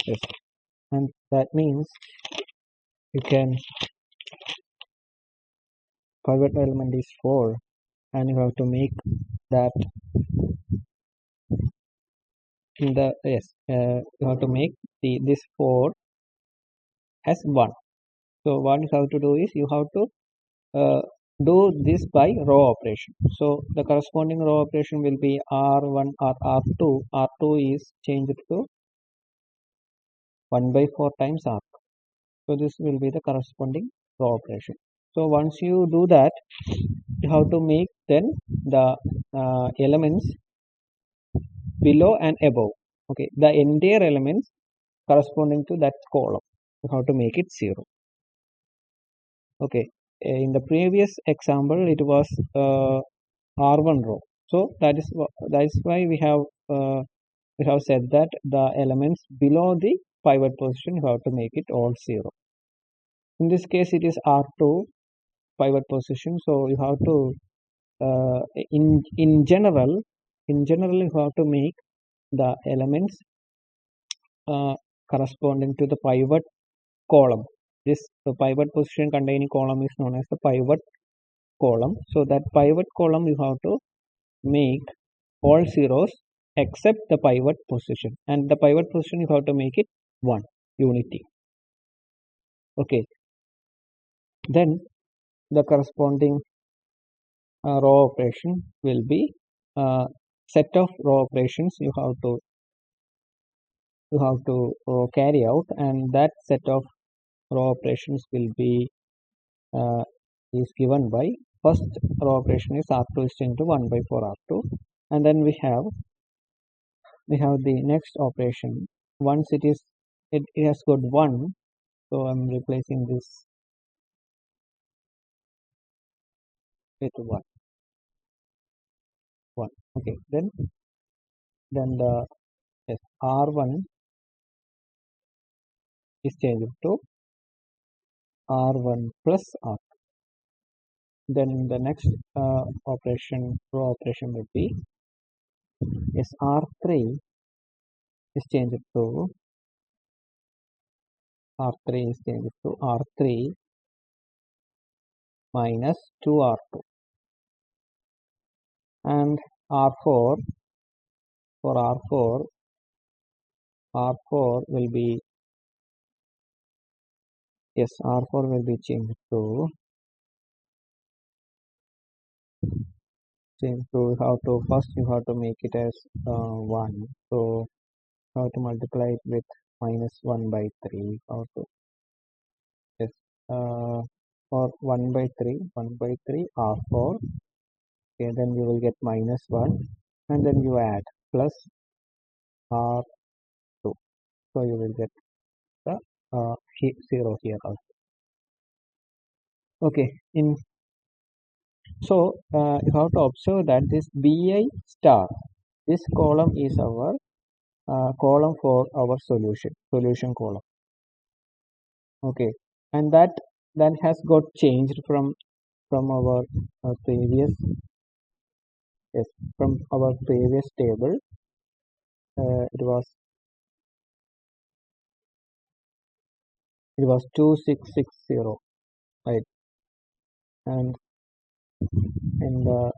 Yes. And that means you can pivot element is 4 and you have to make that in the you have to make this 4 as 1. So what you have to do is you have to uh, do this by row operation. So the corresponding row operation will be r1 or r2. R2 is changed to 1 by 4 times r. So this will be the corresponding row operation. So once you do that, you have to make then the elements below and above. Okay, the entire elements corresponding to that column, you have to make it 0. Okay, in the previous example it was r1 row. So that is why we have said that the elements below the pivot position you have to make it all 0. In this case it is r2 pivot position, so you have to uh, in general you have to make the elements uh, corresponding to the pivot column. This the pivot position containing column is known as the pivot column. So that pivot column you have to make all zeros except the pivot position, and the pivot position you have to make it 1 unity. Okay, then the corresponding row operation will be set of row operations you have to carry out, and that set of row operations will be uh, is given by first row operation is r2 is into 1 by 4 r2, and then we have the next operation. Once it has got 1, so I'm replacing this with 1. Okay, then the yes, r1 is changed to r1 plus r. Then the next row operation will be yes, r3 is changed to r3 minus 2r2, and r4 for r4 will be yes, r4 will be changed to how to first you have to make it as 1. So how to multiply it with minus 1 by 3, how to yes, for 1 by 3 r4. Okay, then you will get minus 1, and then you add plus r2, so you will get the 0 here also. Okay, so you have to observe that this bi star, this column is our column for our solution column. Okay, and that has got changed from our previous yes, from our previous table. It was 2660, right? And in the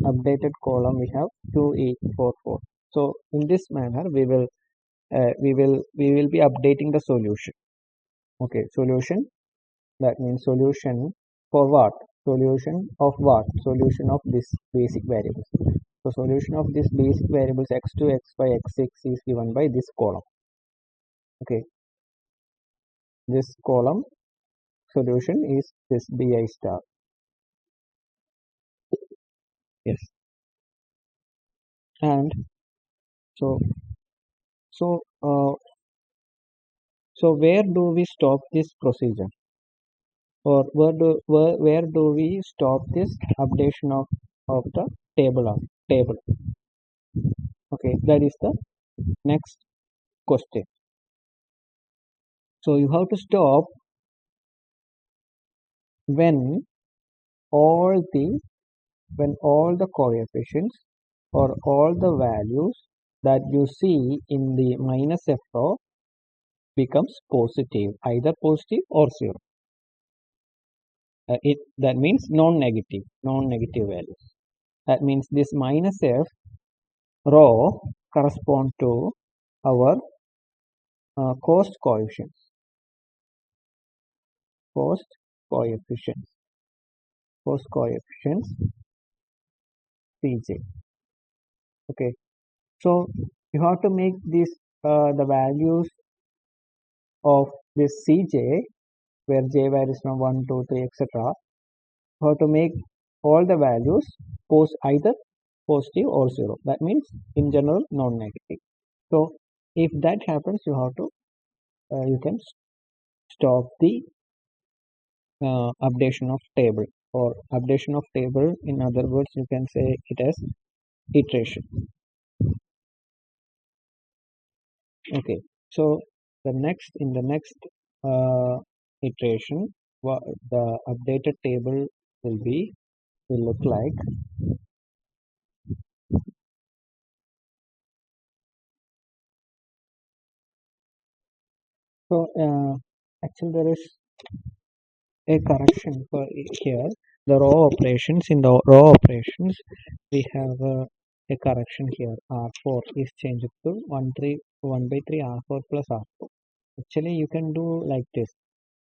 updated column we have 2844. So in this manner we will we will be updating the solution. Okay, solution, that means solution for what? Solution of what? Solution of this basic variables. So solution of this basic variables x2, x5, x6 is given by this column. Okay, this column solution is this bi star. Yes, and so so uh, so where do we stop this procedure, or where do we stop this updation of the table? Okay, that is the next question. So you have to stop when all the all the coefficients or all the values that you see in the minus f row becomes positive, either positive or zero. It that means non-negative values. That means this minus f row correspond to our cost coefficients, cost coefficients, cost coefficients Cj. Okay, so you have to make this the values of this Cj, where j varies from 1, 2, 3, etc. You have to make all the values either positive or zero. That means in general non-negative. So if that happens, you can stop the updation of table, or updation of table. In other words, you can say it as iteration. Okay, so in the next uh, iteration, the updated table will look like. So actually there is a correction for here. The raw operations, in the raw operations we have a correction here. R4 is changed to 1 by 3 R4 plus R4. Actually you can do like this.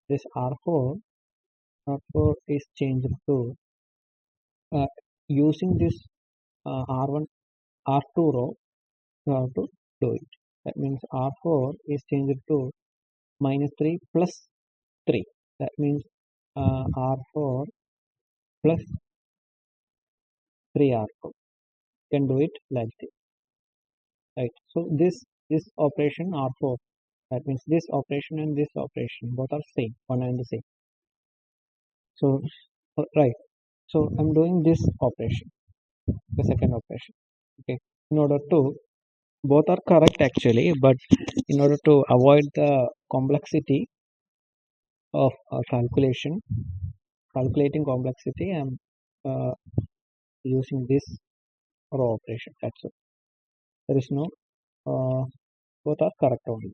This R4 is changed to uh, using this R1 R2 row. You have to do it. That means R4 is changed to minus 3 plus 3. That means R4 plus 3R4. Can do it like this, right? So this operation R4, that means this operation and this operation both are same, one and the same. So right. So I'm doing this operation, the second operation. Okay, in order to, both are correct actually, but in order to avoid the complexity of calculating complexity, I'm uh, using this row operation. That's it. There is no both are correct only.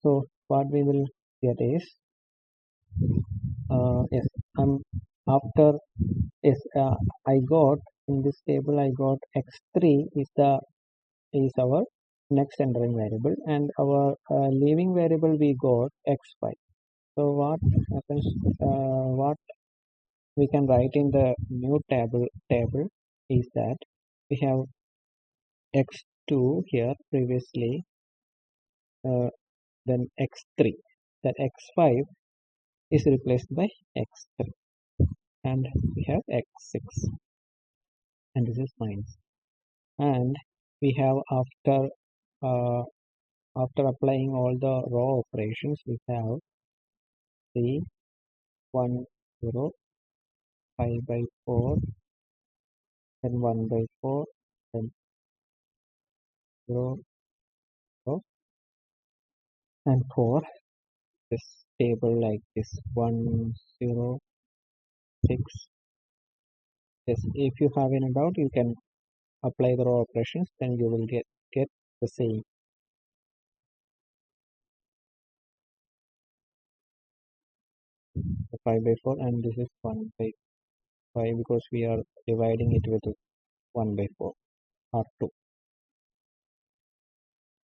So what we will get is yes, I'm after yes, I got in this table, I got x3 is our next entering variable, and our leaving variable we got x5. So what happens? What we can write in the new table is that we have x2 here previously, uh, then x3. That x5 is replaced by x3, and we have x6, and this is minus. And we have uh, after applying all the raw operations, we have the 1 0 5 by 4, then 1 by 4, then 0 0 and 4. This table like this 1 0 6. Yes, if you have any doubt, you can apply the raw operations, then you will get the same. The 5 by 4, and this is 1 by 5 because we are dividing it with 1 by 4 or 2.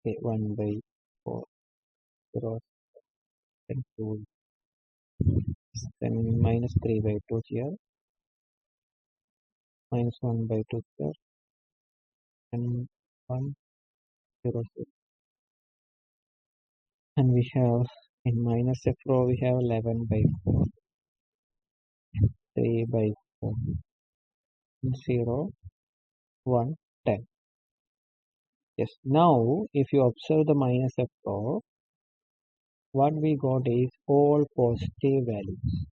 Okay, 1 by 4, 0, then 2, then minus 3 by 2 here, minus 1 by 2 here, and 1, 0, 0. And we have in minus f row we have 11 by 4, 3 by 4, 0, 1, 10. Yes, now if you observe the minus f row, what we got is all positive values.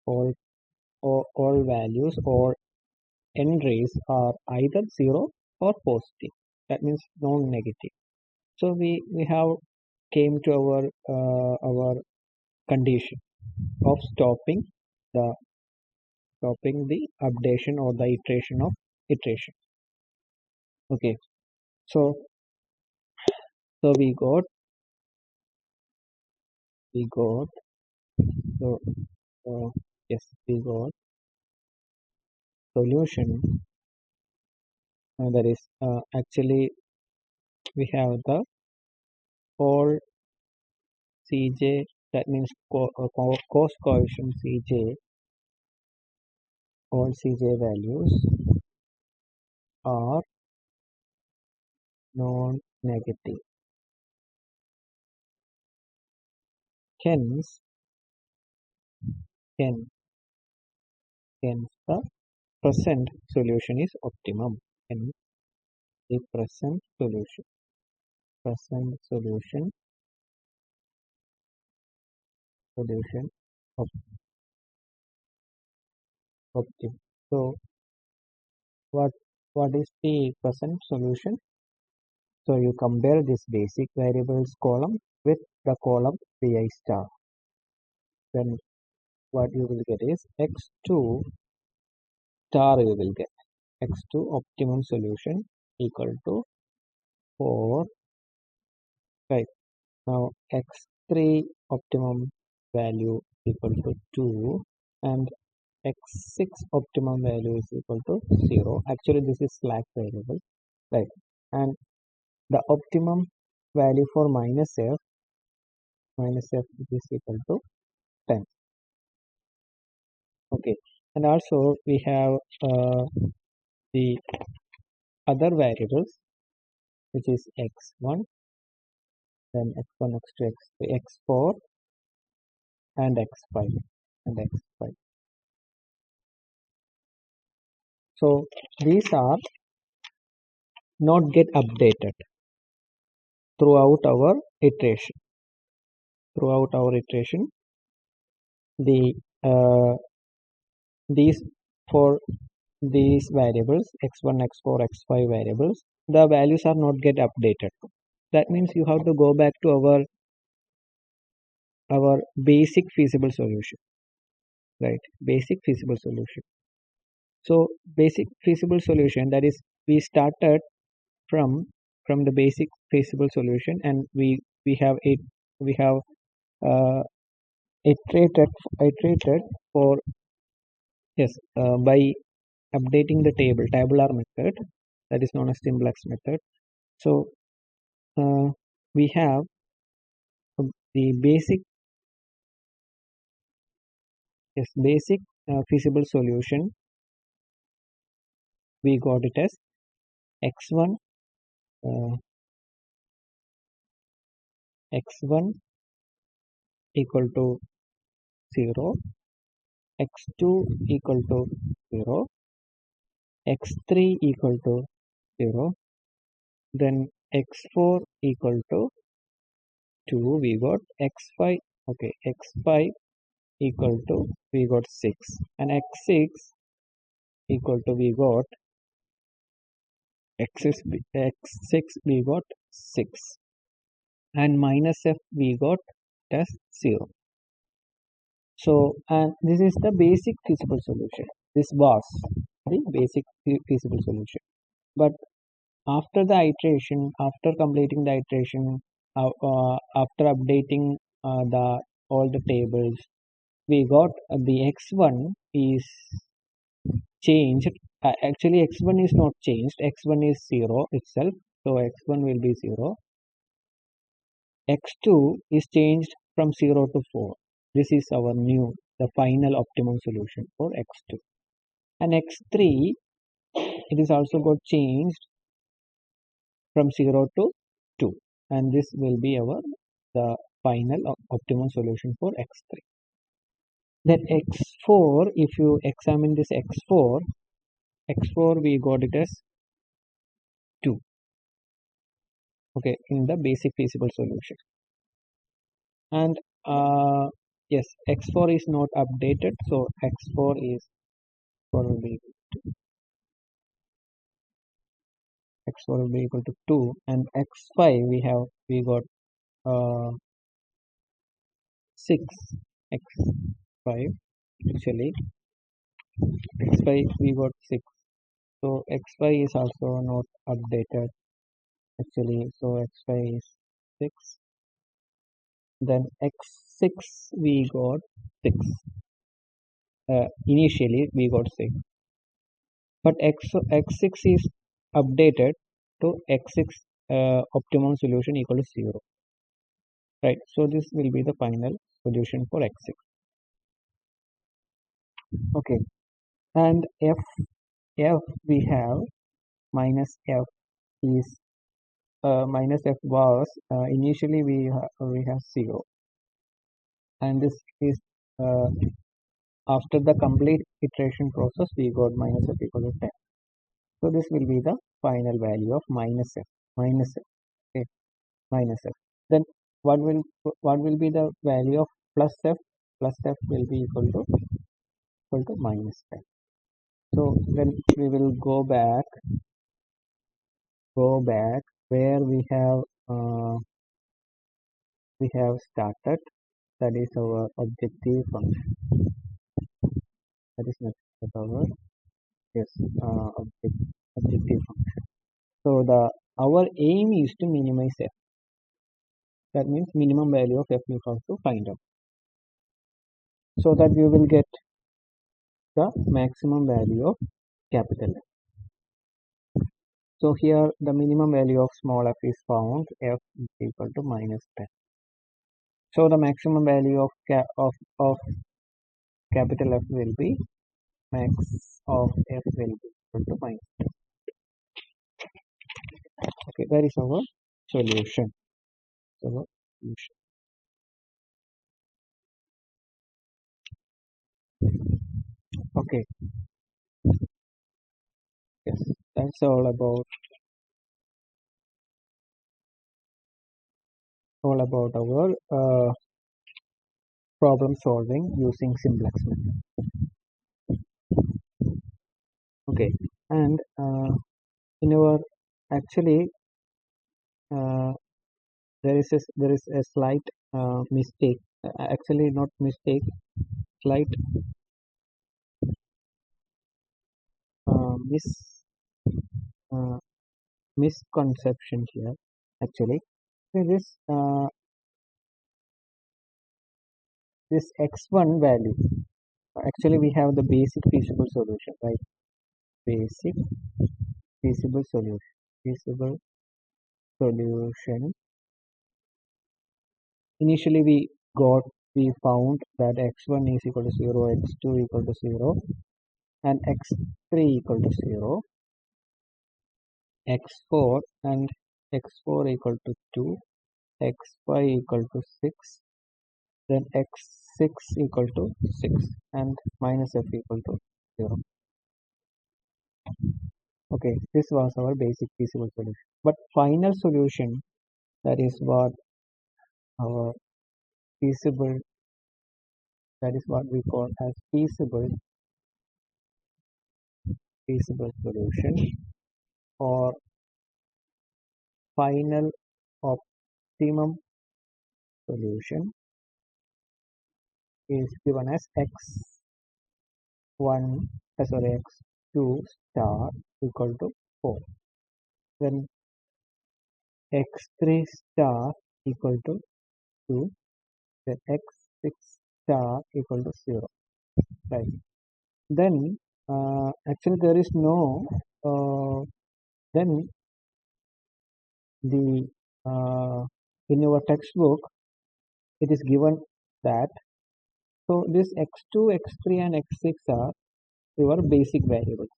All values or entries are either 0 or positive. That means non-negative. So we have came to our condition of the stopping the updation or the iteration of iteration. Okay, so we got so yes, we got solution. That is actually we have the all Cj, that means cost coefficient Cj, all Cj values are non-negative. Hence, hence, hence the present solution is optimum. Hence, the present solution of optimum. So, what what is the present solution? So you compare this basic variables column with the column pi star. Then what you will get is x2 star you will get. X2 optimum solution equal to 4, 5. Now x3 optimum value equal to 2 and x6 optimum value is equal to 0. Actually this is slack variable, right? And the optimum value for minus f is equal to 10. Okay, and also we have the other variables, which is x1, then x1, x2, x3, x4 and x5 and x5. So these are not get updated throughout our iteration. Throughout our iteration, the these for these variables x1, x4, x5 variables, the values are not get updated. That means you have to go back to our basic feasible solution, right? Basic feasible solution. So basic feasible solution, that is we started from the basic feasible solution, and we have it we have uh, iterated for yes by updating the tabular method, that is known as Simplex method. So we have the basic feasible solution. We got it as x1 uh, x1 equal to 0, x2 equal to 0, x3 equal to 0, then x4 equal to 2, we got x5, okay, x5 equal to we got 6, and x6 equal to we got x6 we got 6, and minus f we got as 0. So and this is the basic feasible solution. This was the basic feasible solution. But after the iteration, after completing the iteration, after updating the all the tables, we got the x1 is changed. Actually x1 is not changed, x1 is 0 itself, so x1 will be 0, x2 is changed from 0 to 4. This is our new, the final optimum solution for x2. And x3, it is also got changed from 0 to 2. And this will be our, the final optimum solution for x3. Then x4, if you examine this x4 we got it as 2. Okay, in the basic feasible solution. And yes, x4 is not updated, so x4 is probably x4 will be equal to 2, and x5 we got 6. X5 actually, x5 we got 6, so x5 is also not updated actually, so x5 is 6. Then x6 we got 6. Initially we got 6, but x6 is updated to x6 optimum solution equal to 0, right? So this will be the final solution for x6. Okay, and f we have minus f is minus f was initially we have 0, and this is uh, after the complete iteration process we got minus f equal to 10. So this will be the final value of minus f. Okay, minus f. Then what will be the value of plus f? Plus f will be equal to minus 10. So when we will go back where uh, we have started, that is our objective function. That is not our, yes, objective function. So the our aim is to minimize f. That means minimum value of f you have to find out, so that we will get the maximum value of capital F. So here the minimum value of small f is found, f is equal to minus 10. So the maximum value of capital F will be max of f will be equal to minus 10. Okay, that is our solution. Our solution. Okay, yes, that's all about our problem solving using simplex method. Okay, and in our actually uh, there is a slight mistake. Actually, not mistake, slight mis uh, misconception here. Actually, so this x1 value. Actually, we have the basic feasible solution, right? Basic feasible solution. Feasible solution. Initially, we found that x1 is equal to 0, x2 equal to 0, and x3 equal to 0, x4 and x4 equal to 2, x5 equal to 6, then x6 equal to 6, and minus f equal to 0. Okay, this was our basic feasible solution. But final solution, that is what our feasible, that is what we call as feasible solution, or final optimum solution, is given as x1 sorry x2 star equal to 4, then x3 star equal to 2, then x6 star equal to 0, right? Then actually there is no then the in your textbook it is given that so this x2, x3 and x6 are your basic variables.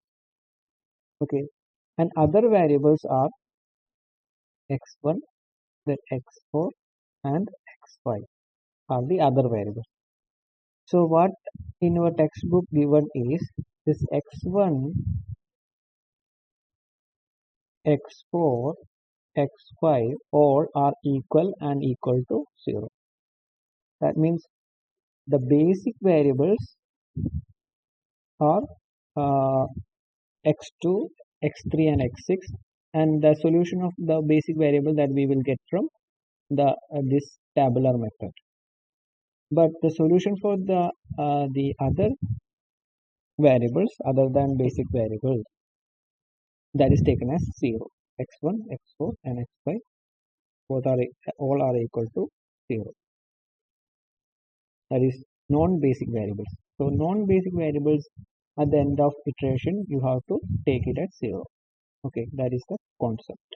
Okay, and other variables are x1, then x4 and x5 are the other variables. So what in your textbook given is this x1, x4, x5 all are equal and equal to 0. That means the basic variables are x2, x3 and x6, and the solution of the basic variable that we will get from the this tabular method. But the solution for the other variables other than basic variables, that is taken as 0. x1, x4 and x5 both are all are equal to 0. That is non-basic variables. So non-basic variables at the end of iteration you have to take it as 0. Okay, that is the concept.